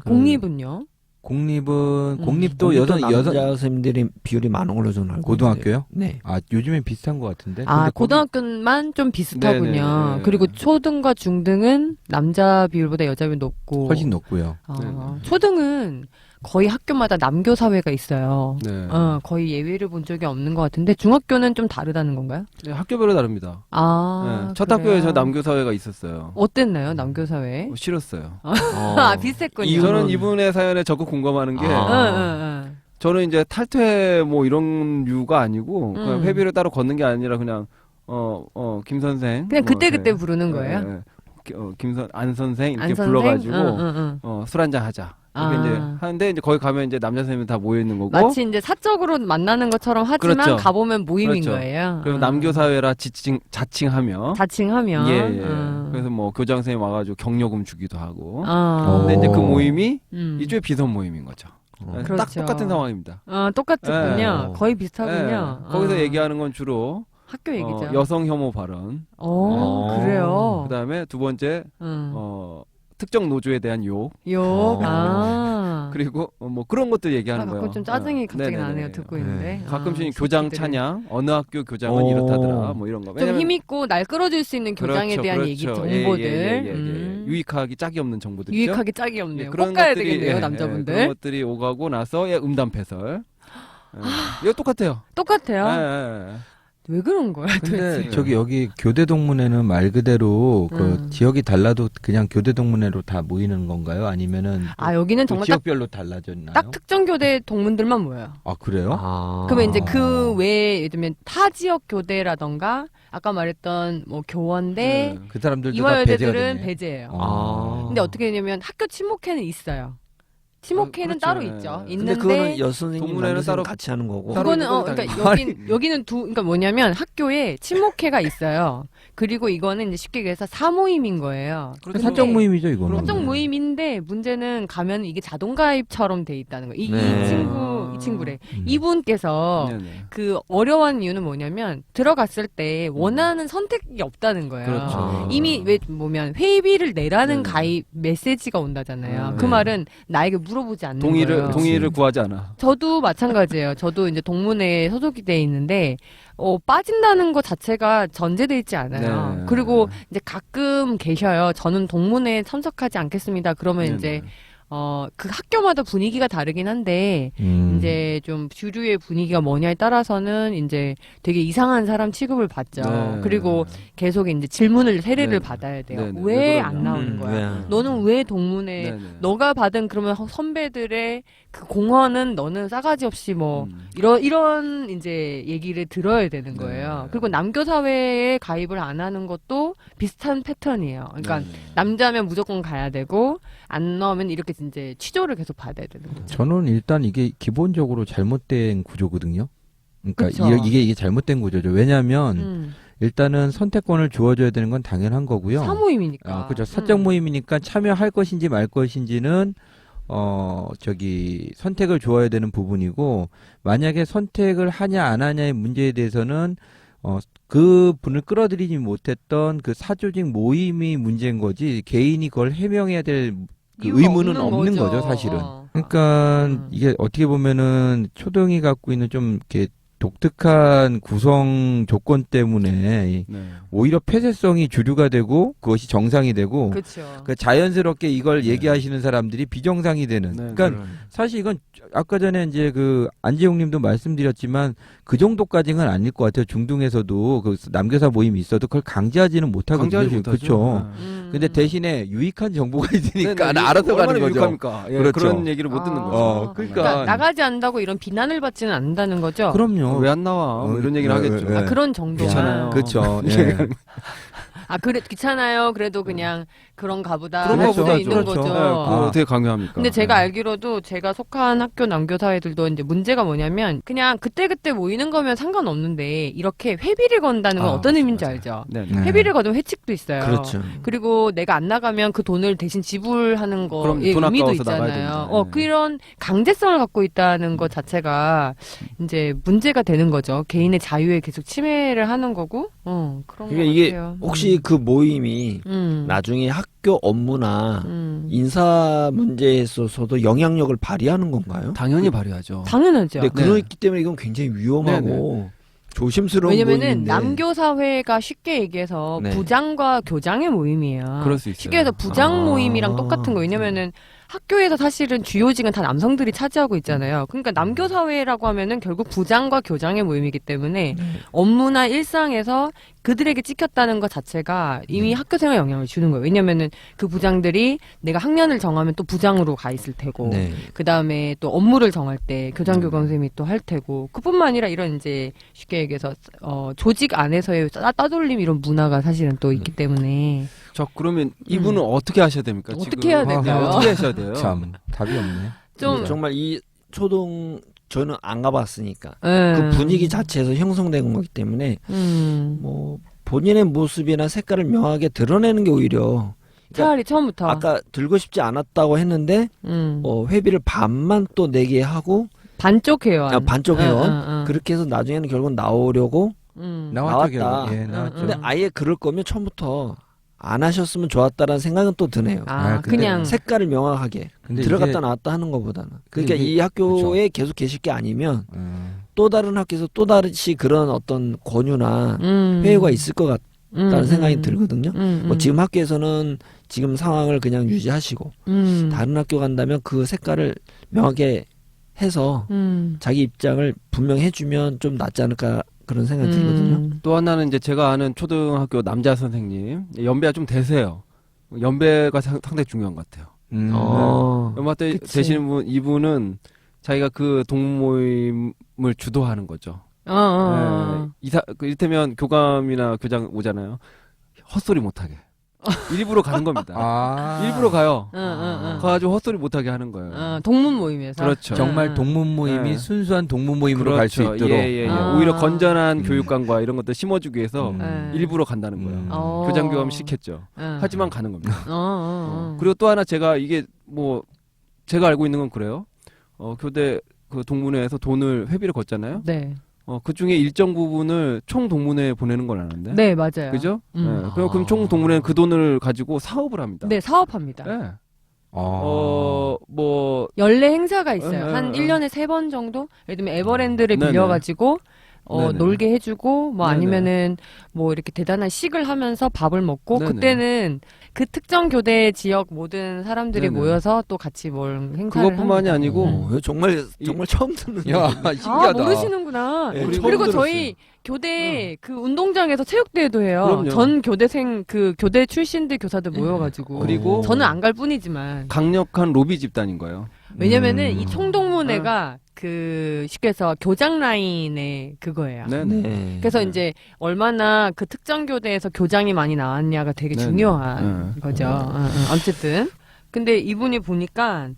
공립은요? 공립도 여성 남자 선생님들이 비율이 많은 걸로 저는 알고 고등학교요? 있는데. 네. 아 요즘엔 비슷한 것 같은데. 아, 근데 고등학교만 좀 비슷하군요. 네네네. 그리고 초등과 중등은 남자 비율보다 여자 비율 높고. 훨씬 높고요. 네네. 초등은 거의 학교마다 남교사회가 있어요. 네. 거의 예외를 본 적이 없는 것 같은데 중학교는 좀 다르다는 건가요? 네, 학교별로 다릅니다. 아, 네, 첫 그래요? 학교에 저 남교사회가 있었어요. 어땠나요, 남교사회? 싫었어요. 아, 비슷했군요. 저는 이분의 사연에 적극 공감하는 게 저는 이제 탈퇴 뭐 이런 류가 아니고 그냥 회비를 따로 걷는 게 아니라 그냥 김 선생 그냥 뭐 그때그때 이렇게, 부르는 거예요? 예, 예. 안 선생 이렇게 안 선생? 불러가지고 응. 술 한잔 하자. 이렇게 이제 하는데 이제 거기 가면 이제 남자 선생님 다 모여 있는 거고. 마치 이제 사적으로 만나는 것처럼 하지만 그렇죠. 가보면 모임인 그렇죠. 거예요. 그리고 남교 사회라 자칭하며. 자칭하면. 예. 그래서 뭐 교장 선생님 와가지고 격려금 주기도 하고. 어. 근데 이제 그 모임이 음. 일종의 비선 모임인 거죠. 딱 그렇죠. 똑같은 상황입니다. 똑같군요. 예. 거의 비슷하군요. 예. 거기서 얘기하는 건 주로 학교 얘기죠. 여성 혐오 발언. 그래요. 그다음에 두 번째 특정 노조에 대한 욕. 욕. 그리고 뭐 그런 것들 얘기하는 거예요. 가끔 좀 짜증이 갑자기 네네네. 나네요. 듣고 있는데. 가끔씩 교장 새끼들이. 찬양, 어느 학교 교장은 이렇다더라, 뭐 이런 거. 좀 힘있고 날 끌어줄 수 있는 교장에 그렇죠, 대한 그렇죠. 얘기 예, 정보들. 예. 유익하기 짝이 없는 정보들이죠. 유익하게 짝이 없네요. 그런 꼭 가야 것들이, 되겠네요, 예, 남자분들. 그런 것들이 오가고 나서 음담패설. 이거 똑같아요. 똑같아요. 예. 왜 그런 거야, 근데 도대체? 저기 여기 교대 동문회는 말 그대로 그 지역이 달라도 그냥 교대 동문회로 다 모이는 건가요? 아니면은 여기는 또 정말 지역별로 달라졌나요? 딱 특정 교대 동문들만 모여요. 아 그래요? 그러면 이제 그 외에 예를 들면 타 지역 교대라던가 아까 말했던 뭐 교원대 그 사람들도 다 배제가 이화여대들은 되네. 배제예요. 근데 어떻게 되냐면 학교 친목회는 있어요. 친목회는 그렇죠. 따로 예. 있죠. 근데 있는데 그거는 여선생님 동문회는 남선생님 따로 같이 하는 거고. 따로 그거는 있는 거는 그러니까 여기는 그러니까 뭐냐면 학교에 친목회가 있어요. 그리고 이거는 이제 쉽게 얘기해서 사모임인 거예요. 그 사적 모임이죠 이거는. 사적 모임인데 문제는 가면 이게 자동 가입처럼 돼 있다는 거예요. 이 친구래. 이분께서 네네. 그 어려운 이유는 뭐냐면 들어갔을 때 원하는 선택이 없다는 거예요. 그렇죠. 이미 왜 뭐면 회비를 내라는 네네. 가입 메시지가 온다잖아요. 네. 그 말은 나에게 물어보지 않는 거예요. 동의를 구하지 않아. 저도 마찬가지예요. 저도 이제 동문회에 소속이 돼 있는데 빠진다는 것 자체가 전제돼 있지 않아요. 네. 그리고 이제 가끔 계셔요. 저는 동문회에 참석하지 않겠습니다. 그러면 네네. 이제 그 학교마다 분위기가 다르긴 한데 이제 좀 주류의 분위기가 뭐냐에 따라서는 이제 되게 이상한 사람 취급을 받죠. 네. 그리고 계속 이제 질문을 세례를 네. 받아야 돼요. 네네. 왜 왜 안 그러냐. 나오는 거야? 왜? 너는 왜 동문회 네네. 너가 받은 그러면 선배들의 그 공헌은 너는 싸가지 없이 뭐 음. 이런 이제 얘기를 들어야 되는 거예요. 네. 그리고 남교 사회에 가입을 안 하는 것도 비슷한 패턴이에요. 그러니까 네네. 남자면 무조건 가야 되고 안 넣으면 이렇게 이제 취조를 계속 받아야 되는 거죠. 저는 일단 이게 기본적으로 잘못된 구조거든요. 그러니까 그쵸. 이게 잘못된 구조죠. 왜냐하면 일단은 선택권을 주어줘야 되는 건 당연한 거고요. 사모임이니까. 그죠. 사적 모임이니까 참여할 것인지 말 것인지는 선택을 주어야 되는 부분이고, 만약에 선택을 하냐 안 하냐의 문제에 대해서는 그 분을 끌어들이지 못했던 그 사조직 모임이 문제인 거지, 개인이 그걸 해명해야 될 그 이유가 의무는 없는 거죠, 사실은. 그러니까 이게 어떻게 보면은 초등이 갖고 있는 좀 이렇게 독특한 구성 조건 때문에 네. 오히려 폐쇄성이 주류가 되고 그것이 정상이 되고 그렇죠. 그 자연스럽게 이걸 얘기하시는 사람들이 비정상이 되는. 네, 그러니까 사실 이건 아까 전에 이제 그 안지용님도 말씀드렸지만 그 정도까지는 아닐 것 같아요. 중등에서도 그 남교사 모임이 있어도 그걸 강제하지는 못하거든요. 강제하지 못하죠. 그렇죠. 근데 대신에 유익한 정보가 있으니까 알아서 가는 거죠. 유익합니까? 예, 그렇죠. 그런 얘기를 못 듣는 거죠. 그러니까 나가지 않는다고 이런 비난을 받지는 않는다는 거죠. 그럼요. 왜 안 나와? 뭐 이런 얘기를 하겠죠. 예. 그런 정도가. 귀찮아요. 그렇죠. 예. 그래 귀찮아요. 그래도 그냥 그런가 보다 그런 할 거 수도 보다죠. 있는 그렇죠. 거죠. 네, 그걸 어떻게 강요합니까? 근데 제가 네. 알기로도 제가 속한 학교 남교사애들도 이제 문제가 뭐냐면 그냥 그때그때 모이는 거면 상관없는데 이렇게 회비를 건다는 건 어떤 의미인지 알죠? 네. 네. 회비를 거두면 회칙도 있어요. 그렇죠. 그리고 내가 안 나가면 그 돈을 대신 지불하는 그럼 거의 돈 의미도 아까워서 나가야 있잖아요. 됩니다. 네. 그런 강제성을 갖고 있다는 것 자체가 이제 문제가 되는 거죠. 개인의 자유에 계속 침해를 하는 거고. 그런 거 그러니까 이게 같아요. 혹시 그 모임이 나중에 학교 업무나 인사 문제에 있어서도 영향력을 발휘하는 건가요? 당연히 발휘하죠. 당연하죠. 근데 그렇기 때문에 이건 굉장히 위험하고 조심스러운 왜냐면은 모임인데. 남교사회가 쉽게 얘기해서 네. 부장과 교장의 모임이에요. 그럴 수 있어요. 쉽게 해서 부장 아. 모임이랑 똑같은 거. 왜냐면은 학교에서 사실은 주요직은 다 남성들이 차지하고 있잖아요. 그러니까 남교사회라고 하면은 결국 부장과 교장의 모임이기 때문에 업무나 일상에서 그들에게 찍혔다는 것 자체가 이미 학교 생활에 영향을 주는 거예요. 왜냐면은 그 부장들이 내가 학년을 정하면 또 부장으로 가 있을 테고, 네. 그 다음에 또 업무를 정할 때 교장교감 선생님이 또 할 테고, 그뿐만 아니라 이런 이제 쉽게 얘기해서 조직 안에서의 따돌림 이런 문화가 사실은 또 있기 때문에 저 그러면 이분은 어떻게 하셔야 됩니까? 어떻게 지금? 해야 될까요? 어떻게 하셔야 돼요? 참 답이 없네. 좀 정말 이 초등 저는 안 가봤으니까 예. 그 분위기 자체에서 형성된 거기 때문에 뭐 본인의 모습이나 색깔을 명하게 드러내는 게 오히려 차라리 처음부터 아까 들고 싶지 않았다고 했는데 회비를 반만 또 내게 하고 반쪽 회원, 반쪽 회원 그렇게 해서 나중에는 결국 나오려고 나왔죠. 나왔다. 결국. 예, 나왔죠. 근데 아예 그럴 거면 처음부터 안 하셨으면 좋았다라는 생각은 또 드네요. 아, 근데 그냥 색깔을 명확하게 근데 들어갔다 이게- 나왔다 하는 것보다는 근데 그러니까 이게- 이 학교에 계속 계실 게 아니면 또 다른 학교에서 또 다르시 그런 어떤 권유나 회유가 있을 것 같다는 생각이 들거든요. 뭐 지금 학교에서는 지금 상황을 그냥 유지하시고 다른 학교 간다면 그 색깔을 명하게 해서 자기 입장을 분명히 해주면 좀 낫지 않을까 그런 생각이 들거든요. 또 하나는 이제 제가 아는 초등학교 남자 선생님 연배가 좀 되세요. 연배가 상당히 중요한 것 같아요. 연마 때 그치. 되시는 분 이분은 자기가 그 동문 모임을 주도하는 거죠. 이를테면 교감이나 교장 오잖아요. 헛소리 못하게 일부러 가는 겁니다. 일부러 가요. 가가지고 헛소리 못하게 하는 거예요. 동문 모임에서 그렇죠. 정말 동문 모임이 네. 순수한 동문 모임으로 갈 수 있도록. 예. 아. 오히려 건전한 교육관과 이런 것들 심어주기 위해서 네. 일부러 간다는 거예요. 교장 교감 시켰죠. 하지만 가는 겁니다. 그리고 또 하나 제가 이게 뭐 제가 알고 있는 건 그래요. 교대 그 동문회에서 돈을 회비를 걷잖아요. 네. 그 중에 일정 부분을 총 동문회에 보내는 걸 아는데. 네, 맞아요. 그죠? 네. 그럼 총 동문회는 그 돈을 가지고 사업을 합니다. 네, 사업합니다. 네. 연례 행사가 있어요. 네, 한 네. 1년에 3번 정도? 예를 들면 에버랜드를 네네. 빌려가지고 네네. 놀게 해주고 뭐 네네. 아니면은 뭐 이렇게 대단한 식을 하면서 밥을 먹고 네네. 그때는 그 특정 교대 지역 모든 사람들이 네네. 모여서 또 같이 뭘 행사를 그것뿐만이 합니다. 아니고 정말 처음 듣는 야, 얘기네. 신기하다. 아, 모르시는구나. 네, 우리 그리고 처음 저희 교대 그 운동장에서 체육대회도 해요. 그럼요. 전 교대생 그 교대 출신들 교사들 모여가지고. 그리고 저는 안 갈 뿐이지만. 강력한 로비 집단인 거예요. 왜냐면은 이 총동문회가 그 쉽게 해서 교장 라인의 그거예요. 네네. 네. 그래서 이제 얼마나 그 특정 교대에서 교장이 많이 나왔냐가 되게 네네. 중요한 거죠. 어쨌든. 근데 이분이 보니까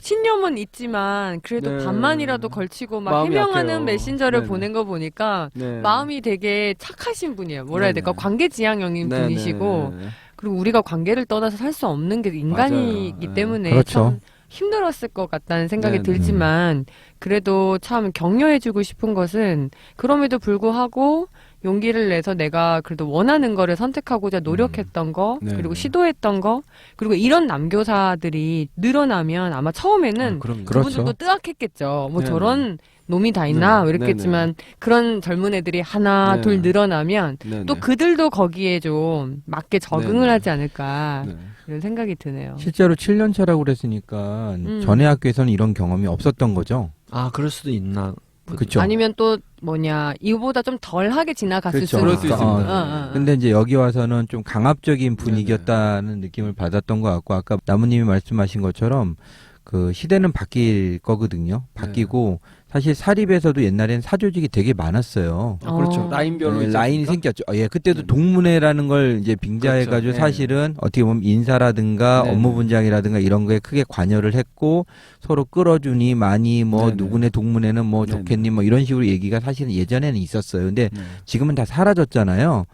신념은 있지만 그래도 네. 반만이라도 걸치고 막 마음이 해명하는 약해요. 메신저를 네네. 보낸 거 보니까 네. 마음이 되게 착하신 분이에요. 뭐라 해야 네네. 될까? 관계지향형인 네네. 분이시고 그리고 우리가 관계를 떠나서 살 수 없는 게 인간이기 맞아요. 때문에 그렇죠. 참 힘들었을 것 같다는 생각이 네네. 들지만 그래도 참 격려해주고 싶은 것은 그럼에도 불구하고 용기를 내서 내가 그래도 원하는 거를 선택하고자 노력했던 거 네네. 그리고 시도했던 거 그리고 이런 남교사들이 늘어나면 아마 처음에는 그럼요. 그분들도 뜨악했겠죠. 뭐 네네. 저런 놈이 다 있나 네네. 이랬겠지만 그런 젊은 애들이 하나 네네. 둘 늘어나면 네네. 또 그들도 거기에 좀 맞게 적응을 네네. 하지 않을까 네. 이런 생각이 드네요. 실제로 7년 차라고 그랬으니까 전에 학교에서는 이런 경험이 없었던 거죠. 아 그럴 수도 있나. 그렇죠. 아니면 또 뭐냐 이거보다 좀 덜하게 지나갔을 그렇죠. 수도 그럴 수 있어. 있습니다. 근데 이제 여기 와서는 좀 강압적인 분위기였다는 느낌을 받았던 것 같고 아까 나무님이 말씀하신 것처럼 그 시대는 바뀔 거거든요. 바뀌고 사실 사립에서도 옛날엔 사조직이 되게 많았어요. 그렇죠. 어. 라인별로 네, 있지 라인이 않습니까? 생겼죠. 예, 그때도 네네. 동문회라는 걸 이제 빙자해가지고 그렇죠. 네. 사실은 어떻게 보면 인사라든가 네네. 업무 분장이라든가 이런 거에 크게 관여를 했고 서로 끌어주니 많이 뭐 네네. 누구네 동문회는 뭐 네네. 좋겠니 뭐 이런 식으로 얘기가 사실은 예전에는 있었어요. 근데 네. 지금은 다 사라졌잖아요.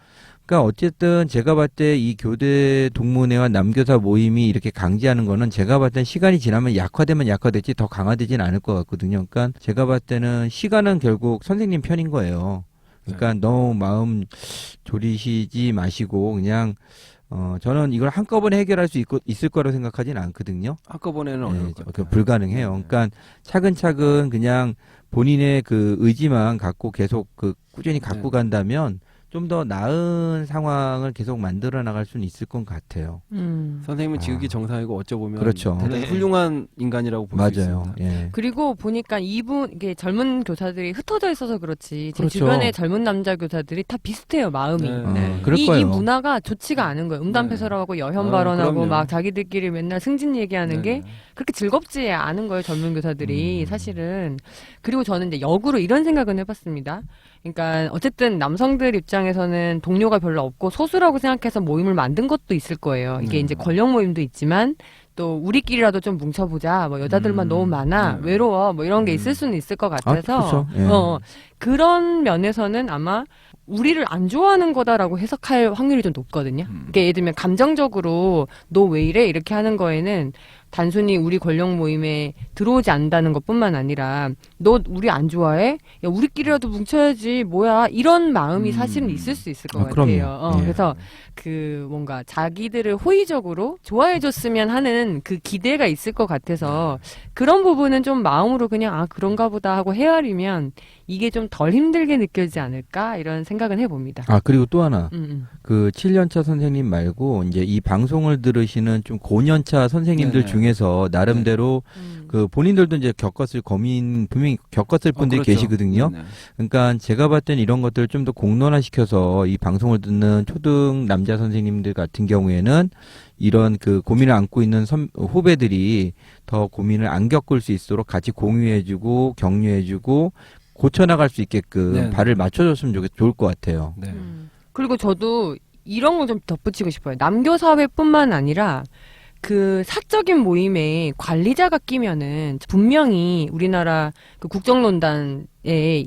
그러니까 어쨌든 제가 봤을 때 이 교대 동문회와 남교사 모임이 이렇게 강제하는 거는 제가 봤을 때 시간이 지나면 약화되면 약화됐지 더 강화되진 않을 것 같거든요. 그러니까 제가 봤을 때는 시간은 결국 선생님 편인 거예요. 그러니까 너무 마음 졸이시지 마시고 그냥 저는 이걸 한꺼번에 해결할 수 있을 거라고 생각하진 않거든요. 한꺼번에는 어려울 것 같아요. 불가능해요. 그러니까 차근차근 그냥 본인의 그 의지만 갖고 계속 그 꾸준히 갖고 네. 간다면 좀 더 나은 상황을 계속 만들어 나갈 수는 있을 것 같아요. 선생님은 지극히 정상이고 어쩌 보면 그렇죠. 대단히 네. 훌륭한 인간이라고 볼 수 맞아요. 있습니다. 예. 그리고 보니까 이게 젊은 교사들이 흩어져 있어서 그렇지 제 그렇죠. 주변의 젊은 남자 교사들이 다 비슷해요 마음이. 네. 그럴 이 거예요. 문화가 좋지가 않은 거예요. 음담패설하고 여현 아, 발언하고 그럼요. 막 자기들끼리 맨날 승진 얘기하는 게 그렇게 즐겁지 않은 거예요. 젊은 교사들이 사실은. 그리고 저는 이제 역으로 이런 생각은 해봤습니다. 그러니까 어쨌든 남성들 입장에서는 동료가 별로 없고 소수라고 생각해서 모임을 만든 것도 있을 거예요. 이게 이제 권력 모임도 있지만 또 우리끼리라도 좀 뭉쳐보자. 뭐 여자들만 너무 많아. 네. 외로워. 뭐 이런 게 있을 수는 있을 것 같아서 그렇죠. 예. 그런 면에서는 아마 우리를 안 좋아하는 거다라고 해석할 확률이 좀 높거든요. 그러니까 예를 들면 감정적으로 너 왜 이래? 이렇게 하는 거에는 단순히 우리 권력 모임에 들어오지 않는다는 것뿐만 아니라 너 우리 안 좋아해? 야 우리끼리라도 뭉쳐야지 뭐야 이런 마음이 사실은 있을 수 있을 것 아, 같아요. 그럼요. 예. 그래서 그 뭔가 자기들을 호의적으로 좋아해줬으면 하는 그 기대가 있을 것 같아서 그런 부분은 좀 마음으로 그냥 아 그런가 보다 하고 헤아리면 이게 좀 덜 힘들게 느껴지지 않을까 이런 생각은 해봅니다. 아, 그리고 또 하나. 음. 그 7년차 선생님 말고 이제 이 방송을 들으시는 좀 고년차 선생님들 네네. 중에서 나름대로 그 본인들도 이제 분명히 겪었을 분들이 그렇죠. 계시거든요. 네. 그러니까 제가 봤을 땐 이런 것들을 좀 더 공론화시켜서 이 방송을 듣는 초등 남자 선생님들 같은 경우에는 이런 그 고민을 안고 있는 후배들이 더 고민을 안 겪을 수 있도록 같이 공유해주고 격려해주고 고쳐나갈 수 있게끔 네. 발을 맞춰줬으면 좋을 것 같아요. 네. 그리고 저도 이런 거 좀 덧붙이고 싶어요. 남교 사회뿐만 아니라 그 사적인 모임에 관리자가 끼면은 분명히 우리나라 그 국정농단의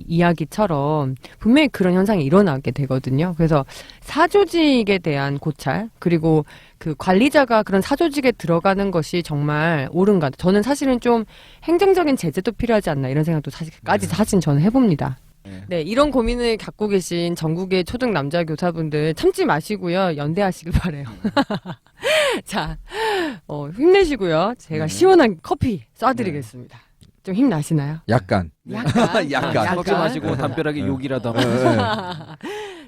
이야기처럼 분명히 그런 현상이 일어나게 되거든요. 그래서 사조직에 대한 고찰 그리고 그 관리자가 그런 사조직에 들어가는 것이 정말 옳은가. 저는 사실은 좀 행정적인 제재도 필요하지 않나 이런 생각도 사실 저는 해봅니다. 네, 이런 고민을 갖고 계신 전국의 초등 남자 교사분들 참지 마시고요. 연대하시길 바래요. 자, 힘내시고요. 제가 시원한 커피 쏴드리겠습니다. 좀 힘나시나요? 약간. 약간. 커피 마시고 담벼락에 욕이라도 하면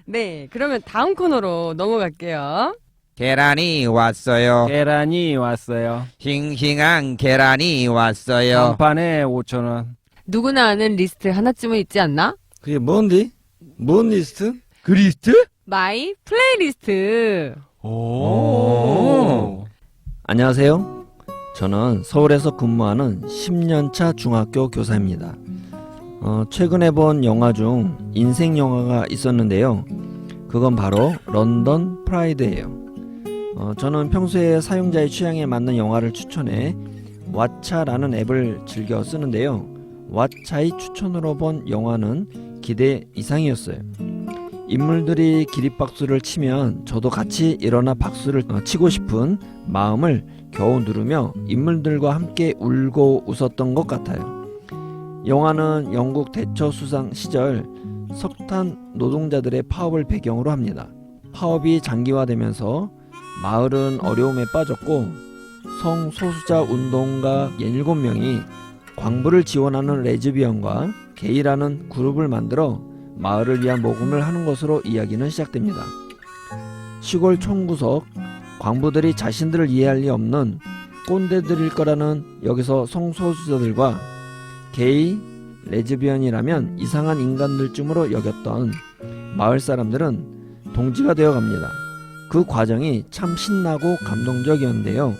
네, 그러면 다음 코너로 넘어갈게요. 계란이 왔어요. 계란이 왔어요. 싱싱한 계란이 왔어요. 한 판에 5,000원. 누구나 아는 리스트 하나쯤은 있지 않나? 그게 뭔디? 뭔 리스트? 그 리스트? 마이 플레이리스트. 오. 안녕하세요. 저는 서울에서 근무하는 10년차 중학교 교사입니다. 최근에 본 영화 중 인생 영화가 있었는데요. 그건 바로 런던 프라이드예요. 저는 평소에 사용자의 취향에 맞는 영화를 추천해 왓챠라는 앱을 즐겨 쓰는데요. 왓챠의 추천으로 본 영화는 기대 이상이었어요. 인물들이 기립박수를 치면 저도 같이 일어나 박수를 치고 싶은 마음을 겨우 누르며 인물들과 함께 울고 웃었던 것 같아요. 영화는 영국 대처 수상 시절 석탄 노동자들의 파업을 배경으로 합니다. 파업이 장기화되면서 마을은 어려움에 빠졌고 성소수자 운동가 17명이 광부를 지원하는 레즈비언과 게이라는 그룹을 만들어 마을을 위한 모금을 하는 것으로 이야기는 시작됩니다. 시골 총구석 광부들이 자신들을 이해할 리 없는 꼰대들일 거라는 여기서 성소수자들과 게이, 레즈비언이라면 이상한 인간들쯤으로 여겼던 마을 사람들은 동지가 되어 갑니다. 그 과정이 참 신나고 감동적이었는데요.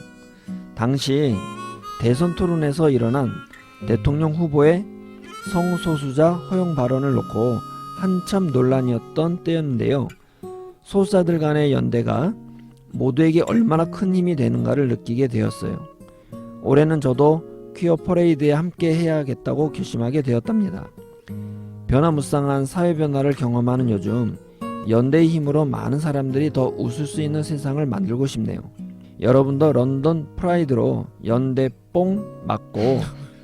당시 대선 토론에서 일어난 대통령 후보의 성소수자 허용 발언을 놓고 한참 논란이었던 때였는데요. 소수자들 간의 연대가 모두에게 얼마나 큰 힘이 되는가를 느끼게 되었어요. 올해는 저도 퀴어 퍼레이드에 함께 해야겠다고 결심하게 되었답니다. 변화무쌍한 사회 변화를 경험하는 요즘 연대의 힘으로 많은 사람들이 더 웃을 수 있는 세상을 만들고 싶네요. 여러분도 런던 프라이드로 연대 뽕 맞고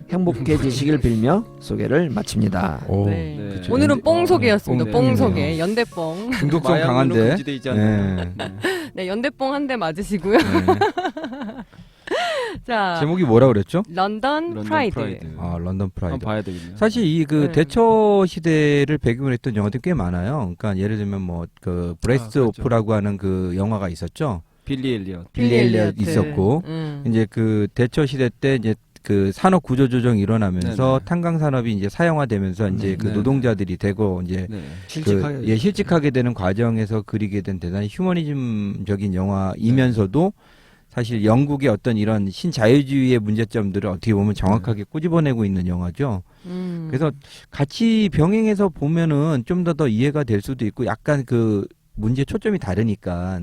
행복해지시길 빌며 소개를 마칩니다. 오. 네. 네. 그쵸. 오늘은 뽕 소개였습니다. 네. 뽕 소개. 연대뽕. 중독성 마약으로 강한데. 금지돼 있지 않나요? 네. 네, 연대뽕 한 대 맞으시고요. 네. 자, 제목이 뭐라 그랬죠? 런던 런던 프라이드. 아, 런던 프라이드. 한번 봐야 되겠네요. 사실 이 그 네. 대처 시대를 배경으로 했던 영화들이 꽤 많아요. 그러니까 예를 들면 뭐 그 브레스트 그렇죠. 오프라고 하는 그 영화가 있었죠. 빌리 엘리엇. 빌리 엘리엇 엘리어트. 있었고 이제 그 대처 시대 때 이제 그 산업 구조 조정이 일어나면서 네네. 탄광 산업이 이제 사형화되면서 이제 그 네네. 노동자들이 되고 이제 네. 그 실직하게 되는 과정에서 그리게 된 대단히 휴머니즘적인 영화이면서도 사실 영국의 어떤 이런 신자유주의의 문제점들을 어떻게 보면 정확하게 꼬집어내고 있는 영화죠. 그래서 같이 병행해서 보면은 좀 더 이해가 될 수도 있고 약간 그 문제 초점이 다르니까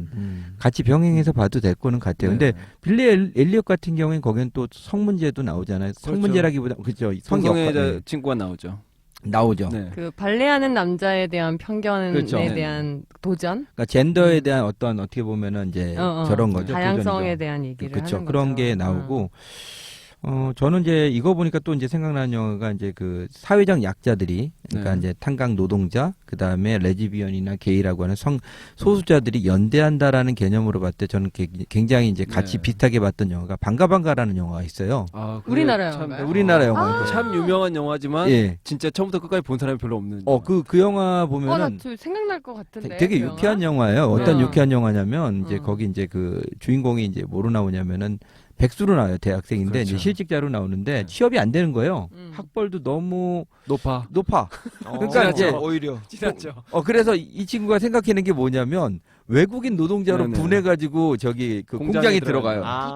같이 병행해서 봐도 될 거는 같아요. 근데 빌리 엘리엇 같은 경우에는 거기는 또 성문제도 나오잖아요. 성문제라기보다 그죠. 성성의 네. 친구가 나오죠. 나오죠. 네. 그 발레하는 남자에 대한 편견에 그렇죠. 대한 도전, 그러니까 젠더에 대한 어떤 어떻게 보면은 이제 저런 거죠. 다양성에 도전이죠. 대한 얘기를 그렇죠. 하는 그런 거죠. 게 나오고 저는 이제 이거 보니까 또 이제 생각나는 영화가 이제 그 사회적 약자들이 그러니까 네. 이제 탄광 노동자 그다음에 레즈비언이나 게이라고 하는 소수자들이 연대한다라는 개념으로 봤을 때 저는 굉장히 이제 같이 네. 비슷하게 봤던 영화가 반가반가라는 영화가 있어요. 아, 그게 우리나라 참, 영화인가요? 우리나라 영화인데. 참 유명한 영화지만 예. 진짜 처음부터 끝까지 본 사람이 별로 없는. 그 영화 나 보면은 저 생각날 것 같은데. 되게 그 유쾌한 영화? 영화예요. 어떤 네. 유쾌한 영화냐면 이제 음. 거기 이제 그 주인공이 이제 뭐로 나오냐면은 백수로 나와요. 대학생인데 그렇죠. 이제 실직자로 나오는데 네. 취업이 안 되는 거예요. 음. 학벌도 너무 높아. 높아. 그러니까 이제 오히려 지났죠. 그래서 이 친구가 생각하는 게 뭐냐면 외국인 노동자로 네네. 분해가지고 저기 그 공장에 공장에 들어가요. 들어가요.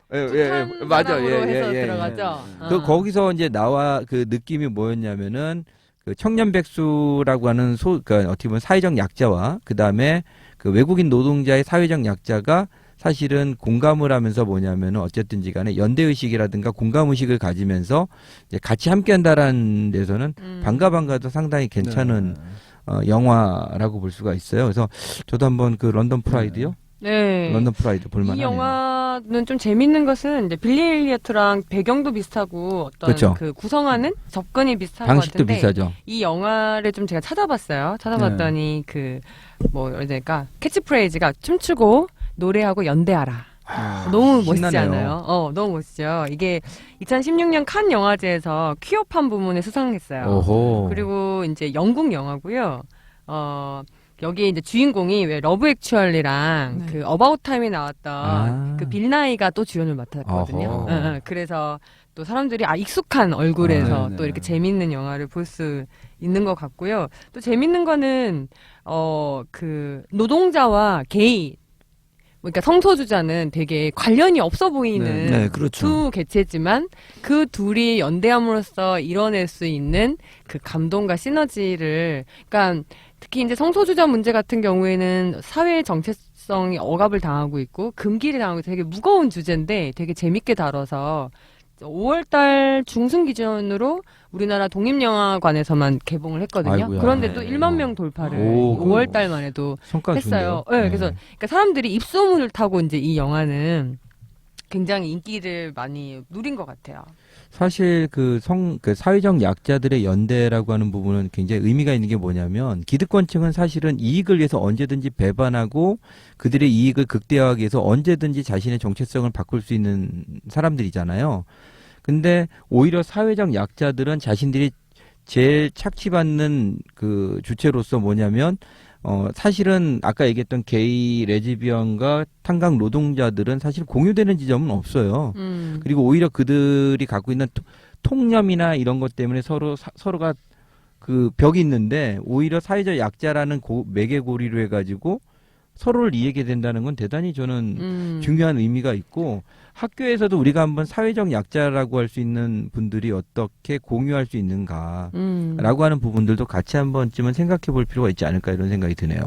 부탄, 맞아. 사람으로 해서 들어가죠. 그 거기서 이제 나와 그 느낌이 뭐였냐면은 그 청년 백수라고 하는 그러니까 어떻게 보면 사회적 약자와 그 다음에 그 외국인 노동자의 사회적 약자가 사실은 공감을 하면서 뭐냐면은 어쨌든지 간에 연대의식이라든가 공감의식을 가지면서 이제 같이 함께 한다라는 데서는 반가반가도 상당히 괜찮은 영화라고 볼 수가 있어요. 그래서 저도 한번 그 런던 프라이드요? 네. 런던 프라이드 볼만하네요. 이 영화는 좀 재밌는 것은 이제 빌리 엘리어트랑 배경도 비슷하고 어떤 그렇죠. 그 구성하는 접근이 비슷한 것 방식도 같은데 비슷하죠. 이 영화를 좀 제가 찾아봤어요. 찾아봤더니 그 뭐 그러니까 캐치프레이즈가 춤추고 노래하고 연대하라. 너무 멋있지 신나네요. 않아요? 너무 멋있죠. 이게 2016년 칸 영화제에서 퀴어판 부문에 수상했어요. 오호. 그리고 이제 영국 영화고요. 여기에 이제 주인공이 왜 러브 액츄얼리랑 그 어바웃 타임에 나왔던 그 빌 나이가 또 주연을 맡았거든요. 어허. 그래서 또 사람들이 익숙한 얼굴에서 네네. 또 이렇게 재밌는 영화를 볼 수 있는 것 같고요. 또 재밌는 거는 그 노동자와 게이 그러니까 성소수자는 되게 관련이 없어 보이는 네, 그렇죠. 두 개체지만 그 둘이 연대함으로써 이뤄낼 수 있는 그 감동과 시너지를 그러니까 특히 이제 성소수자 문제 같은 경우에는 사회 정체성이 억압을 당하고 있고 금기를 당하고 되게 무거운 주제인데 되게 재밌게 다뤄서 5월달 중순 기준으로 우리나라 독립영화관에서만 개봉을 했거든요. 아이고야. 그런데 또 네. 1만 명 돌파를 오, 5월달만 해도 성과 했어요. 좋네요. 네, 그래서 그러니까 사람들이 입소문을 타고 이제 이 영화는 굉장히 인기를 많이 누린 것 같아요. 사실 그 사회적 약자들의 연대라고 하는 부분은 굉장히 의미가 있는 게 뭐냐면 기득권층은 사실은 이익을 위해서 언제든지 배반하고 그들의 이익을 극대화하기 위해서 언제든지 자신의 정체성을 바꿀 수 있는 사람들이잖아요. 근데 오히려 사회적 약자들은 자신들이 제일 착취받는 그 주체로서 뭐냐면 사실은 아까 얘기했던 게이, 레즈비언과 탄광 노동자들은 사실 공유되는 지점은 없어요. 그리고 오히려 그들이 갖고 있는 통념이나 이런 것 때문에 서로가 그 벽이 있는데 오히려 사회적 약자라는 매개고리로 해가지고 서로를 이해하게 된다는 건 대단히 저는 중요한 의미가 있고 학교에서도 우리가 한번 사회적 약자라고 할 수 있는 분들이 어떻게 공유할 수 있는가라고 하는 부분들도 같이 한 번쯤은 생각해 볼 필요가 있지 않을까 이런 생각이 드네요.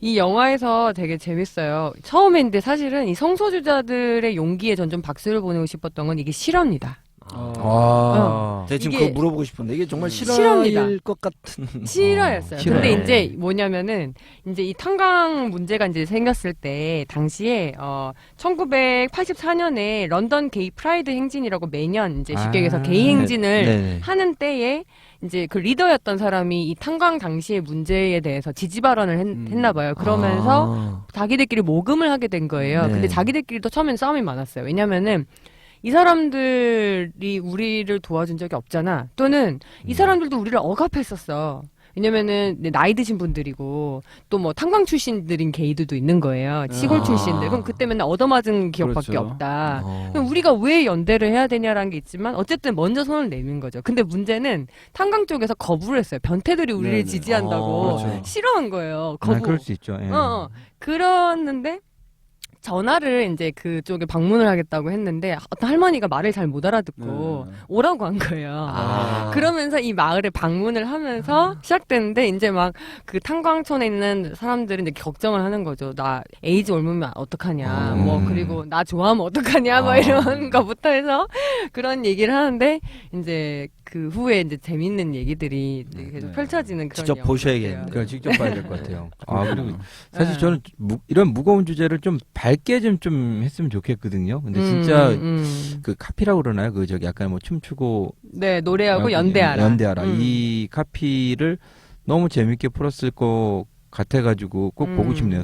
이 영화에서 되게 재밌어요. 처음에 근데 사실은 이 성소수자들의 용기에 전 좀 박수를 보내고 싶었던 건 이게 실화입니다. 제가 지금 이게 그거 물어보고 싶은데 이게 정말 실화입니다. 실화일 것 같은. 실화였어요. 실화요. 근데 이제 뭐냐면은 이제 이 탄광 문제가 이제 생겼을 때 당시에 1984년에 런던 게이 프라이드 행진이라고 매년 이제 쉽게 얘기해서 게이 행진을 네. 하는 때에 이제 그 리더였던 사람이 이 탄광 당시의 문제에 대해서 지지 발언을 했나 봐요. 그러면서 자기들끼리 모금을 하게 된 거예요. 네. 근데 자기들끼리도 처음엔 싸움이 많았어요. 왜냐면은 이 사람들이 우리를 도와준 적이 없잖아. 또는 이 사람들도 우리를 억압했었어. 왜냐면은 나이 드신 분들이고 또 뭐 탄광 출신들인 게이들도 있는 거예요. 시골 출신들. 그럼 그때 맨날 얻어맞은 기억밖에 그렇죠. 없다. 그럼 우리가 왜 연대를 해야 되냐라는 게 있지만 어쨌든 먼저 손을 내민 거죠. 근데 문제는 탄광 쪽에서 거부를 했어요. 변태들이 우리를 네네. 지지한다고 그렇죠. 싫어한 거예요. 아, 거부. 그럴 수 있죠. 예. 그랬는데 전화를 이제 그쪽에 방문을 하겠다고 했는데 어떤 할머니가 말을 잘 못 알아듣고 오라고 한 거예요. 그러면서 이 마을에 방문을 하면서 시작됐는데 이제 막 그 탄광촌에 있는 사람들은 이제 걱정을 하는 거죠. 나 에이즈 옮으면 어떡하냐. 뭐 그리고 나 좋아하면 어떡하냐. 뭐 이런 거부터 해서 그런 얘기를 하는데 이제 그 후에 이제 재밌는 얘기들이 이제 계속 펼쳐지는 그런 직접 영화예요. 보셔야겠네요. 그걸 직접 봐야 될 것 같아요. 아, 그리고 사실 저는 이런 무거운 주제를 좀 밝게 좀 했으면 좋겠거든요. 근데 진짜 그 카피라고 그러나요? 그 저기 약간 뭐 춤추고 네, 노래하고 연대하라. 연대하라. 이 카피를 너무 재밌게 풀었을 것 같아가지고 꼭 보고 싶네요.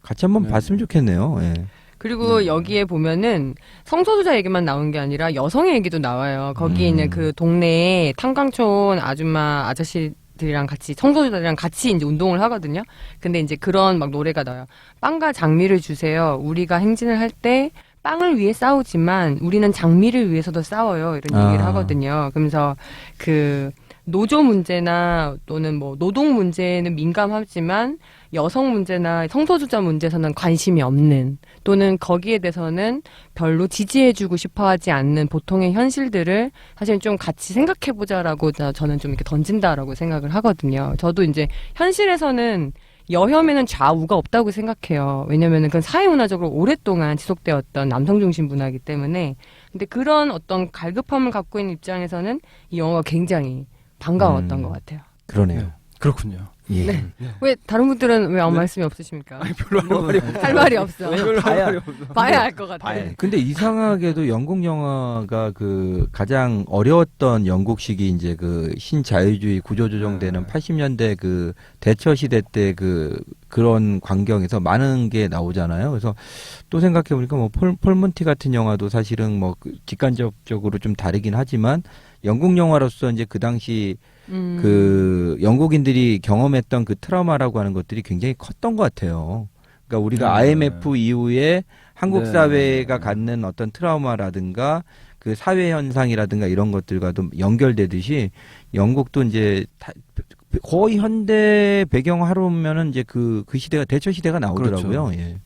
같이 한번 봤으면 좋겠네요. 예. 그리고 여기에 보면은 성소수자 얘기만 나온 게 아니라 여성의 얘기도 나와요. 거기에 있는 그 동네에 탄광촌 아줌마 아저씨들이랑 같이 성소수자들이랑 같이 이제 운동을 하거든요. 근데 이제 그런 막 노래가 나와요. 빵과 장미를 주세요. 우리가 행진을 할 때 빵을 위해 싸우지만 우리는 장미를 위해서도 싸워요. 이런 얘기를 하거든요. 그러면서 그 노조 문제나 또는 뭐 노동 문제는 민감하지만 여성 문제나 성소수자 문제에서는 관심이 없는 또는 거기에 대해서는 별로 지지해주고 싶어하지 않는 보통의 현실들을 사실 좀 같이 생각해보자라고 저는 좀 이렇게 던진다라고 생각을 하거든요. 저도 이제 현실에서는 여혐에는 좌우가 없다고 생각해요. 왜냐면은 그건 사회문화적으로 오랫동안 지속되었던 남성 중심 문화이기 때문에. 근데 그런 어떤 갈급함을 갖고 있는 입장에서는 이 영화가 굉장히 반가웠던 것 같아요. 그러네요. 그렇군요. 예. 네. 왜 다른 분들은 왜 아무 말씀이 없으십니까? 별로 할 말이 할 말이 없어. 별로 할 말이 없어. 봐야 알 것 같아요. 네. 근데 이상하게도 영국 영화가 그 가장 어려웠던 영국식이 이제 그 신자유주의 구조조정되는 80년대 그 대처 시대 때 그런 광경에서 많은 게 나오잖아요. 그래서 또 생각해 보니까 뭐 폴문티 같은 영화도 사실은 뭐 직간접적으로 좀 다르긴 하지만 영국 영화로서 이제 그 당시 그 영국인들이 경험했던 그 트라우마라고 하는 것들이 굉장히 컸던 것 같아요. 그러니까 우리가 IMF 이후에 한국 사회가 갖는 어떤 트라우마라든가 그 사회 현상이라든가 이런 것들과도 연결되듯이 영국도 이제 거의 현대 배경화로면은 이제 그 시대가 대처 시대가 나오더라고요. 그렇죠. 예.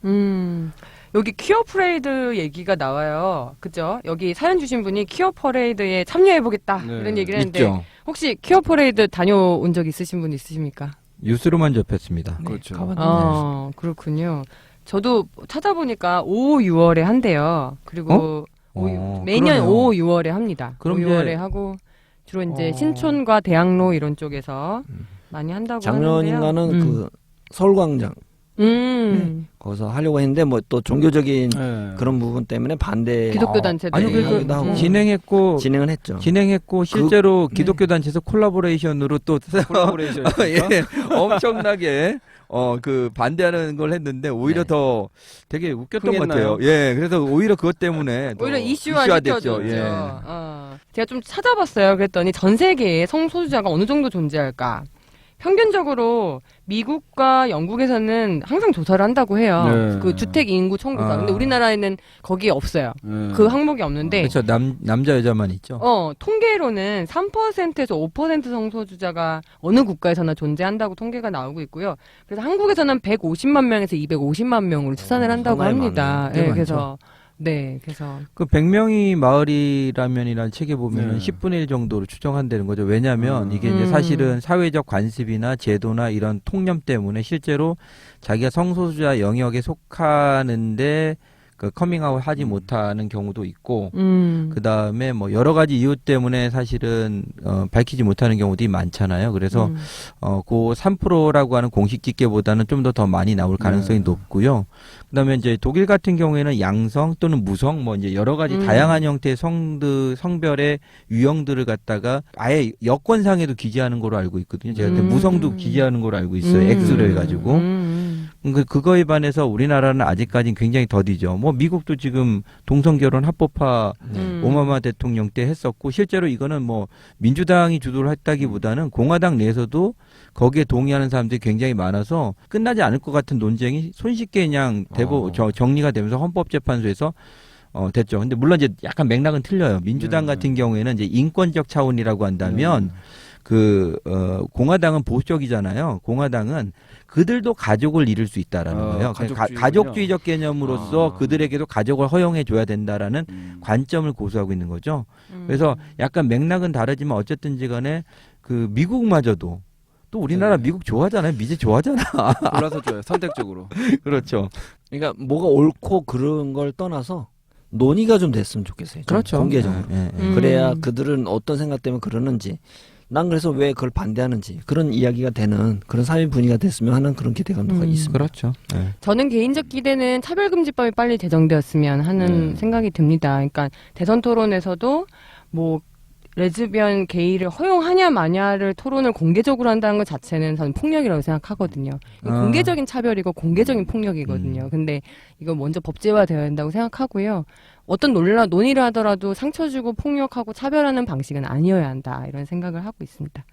여기 퀴어 퍼레이드 얘기가 나와요. 그죠? 여기 사연 주신 분이 퀴어 퍼레이드에 참여해보겠다. 네. 이런 얘기를 했는데. 있죠. 혹시 퀴어 퍼레이드 다녀온 적 있으신 분 있으십니까? 뉴스로만 접했습니다. 그렇죠. 그렇군요. 저도 찾아보니까 5, 6월에 한대요. 그리고 매년 그러네요. 5, 6월에 합니다. 그럼 5, 이제 6월에 하고 주로 이제 신촌과 대학로 이런 쪽에서 많이 한다고 작년인가는 하는데요. 그 서울광장 거기서 하려고 했는데 뭐 또 종교적인 그런 부분 때문에 반대 기독교 단체들 아니 그래서 하기도 하고 진행은 했죠. 진행했고 실제로 기독교 단체에서 콜라보레이션으로 또 콜라보레이션. 예, 엄청나게 그 반대하는 걸 했는데 오히려 더 되게 웃겼던 것 흥했나요? 같아요. 예, 그래서 오히려 그것 때문에 더 오히려 이슈화 됐죠. 시켜줬죠. 예. 제가 좀 찾아봤어요. 그랬더니 전 세계에 성소수자가 어느 정도 존재할까? 평균적으로 미국과 영국에서는 항상 조사를 한다고 해요. 네. 그 주택 인구 청조사. 근데 우리나라에는 거기에 없어요. 그 항목이 없는데. 그렇죠. 남자 여자만 있죠. 통계로는 3%에서 5% 성소수자가 어느 국가에서나 존재한다고 통계가 나오고 있고요. 그래서 한국에서는 150만 명에서 250만 명으로 추산을 한다고 상당히 합니다. 많아요. 꽤 많죠. 그래서 그래서 그 100명이 마을이라면이라는 책에 보면은 네. 10분의 1 정도로 추정한다는 거죠. 왜냐하면 이게 이제 사실은 사회적 관습이나 제도나 이런 통념 때문에 실제로 자기가 성소수자 영역에 속하는데 그 커밍아웃 하지 못하는 경우도 있고 그 다음에 뭐 여러 가지 이유 때문에 사실은 밝히지 못하는 경우들이 많잖아요. 그래서 그 3%라고 하는 공식 집계보다는 좀 더 많이 나올 가능성이 높고요. 그다음에 이제 독일 같은 경우에는 양성 또는 무성 뭐 이제 여러 가지 다양한 형태의 성별의 유형들을 갖다가 아예 여권상에도 기재하는 걸로 알고 있거든요. 제가 그때 무성도 기재하는 걸로 알고 있어요. X로 해가지고. 그거에 반해서 우리나라는 아직까지는 굉장히 더디죠. 뭐 미국도 지금 동성결혼 합법화 오바마 대통령 때 했었고 실제로 이거는 뭐 민주당이 주도를 했다기보다는 공화당 내에서도 거기에 동의하는 사람들이 굉장히 많아서 끝나지 않을 것 같은 논쟁이 손쉽게 그냥 정리가 되면서 헌법재판소에서 됐죠. 근데 물론 이제 약간 맥락은 틀려요. 민주당 같은 경우에는 이제 인권적 차원이라고 한다면 공화당은 보수적이잖아요. 공화당은 그들도 가족을 이룰 수 있다라는 거예요. 가족주의적 개념으로서 그들에게도 가족을 허용해 줘야 된다라는 관점을 고수하고 있는 거죠. 그래서 약간 맥락은 다르지만 어쨌든지 간에 그 미국마저도 또 우리나라 미국 좋아하잖아요. 미제 좋아하잖아. 골라서 줘요. 선택적으로. 그렇죠. 그러니까 뭐가 옳고 그런 걸 떠나서 논의가 좀 됐으면 좋겠어요. 좀 그렇죠. 공개적으로. 예. 그래야 그들은 어떤 생각 때문에 그러는지, 난 그래서 왜 그걸 반대하는지 그런 이야기가 되는 그런 사회 분위기가 됐으면 하는 그런 기대감도가 있습니다. 그렇죠. 예. 저는 개인적 기대는 차별금지법이 빨리 제정되었으면 하는 생각이 듭니다. 그러니까 대선 토론에서도 뭐 레즈비언, 게이를 허용하냐 마냐를 토론을 공개적으로 한다는 것 자체는 저는 폭력이라고 생각하거든요. 공개적인 차별이고 공개적인 폭력이거든요. 근데 이거 먼저 법제화되어야 된다고 생각하고요. 어떤 논의를 하더라도 상처 주고 폭력하고 차별하는 방식은 아니어야 한다. 이런 생각을 하고 있습니다.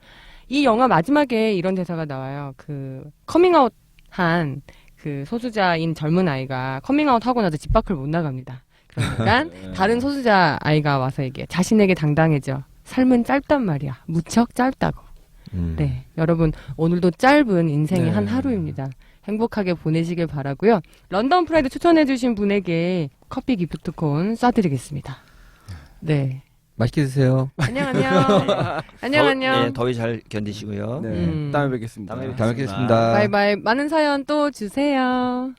이 영화 마지막에 이런 대사가 나와요. 그 커밍아웃 한 그 소수자인 젊은 아이가 커밍아웃 하고 나서 집 밖을 못 나갑니다. 그러니까 다른 소수자 아이가 와서 얘기해. 자신에게 당당해져. 삶은 짧단 말이야. 무척 짧다고. 네, 여러분 오늘도 짧은 인생의 한 하루입니다. 행복하게 보내시길 바라고요. 런던 프라이드 추천해주신 분에게 커피 기프트콘 쏴드리겠습니다. 네. 맛있게 드세요. 안녕. 안녕. 네, 더위 잘 견디시고요. 네. 다음에 뵙겠습니다. 다음에 뵙겠습니다. 바이바이. 많은 사연 또 주세요.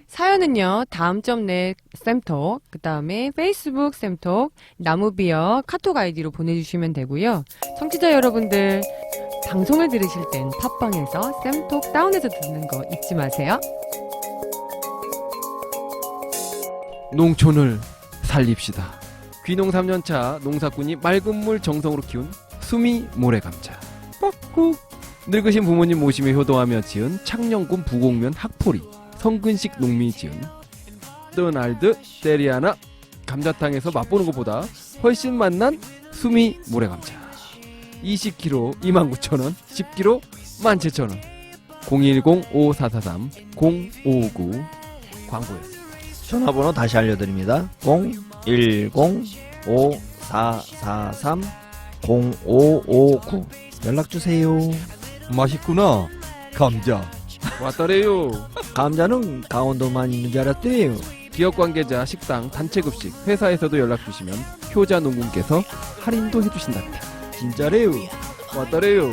사연은요, 다음.net 쌤톡, 그 다음에 페이스북 쌤톡, 나무비어 카톡 아이디로 보내주시면 되고요. 청취자 여러분들, 방송을 들으실 땐 팟빵에서 쌤톡 다운해서 듣는 거 잊지 마세요. 농촌을 살립시다. 귀농 3년차 농사꾼이 맑은 물 정성으로 키운 수미 모래감자. 뻑꾹. 늙으신 부모님 모시며 효도하며 지은 창녕군 부곡면 학포리. 성근식 농민이 지은 드날드 데리아나 감자탕에서 맛보는 것보다 훨씬 맛난 수미 모래감자. 20kg 29,000원, 10kg 17,000원. 010-5443-0559 광고였습니다. 전화번호 다시 알려드립니다. 010-5443-0559 연락주세요. 맛있구나. 감자. 왔더래요. 감자는 강원도만 있는 줄 알았대요. 기업 관계자 식당 단체급식 회사에서도 연락 주시면 효자 농군께서 할인도 해주신답니다. 진짜래요. 왔더래요.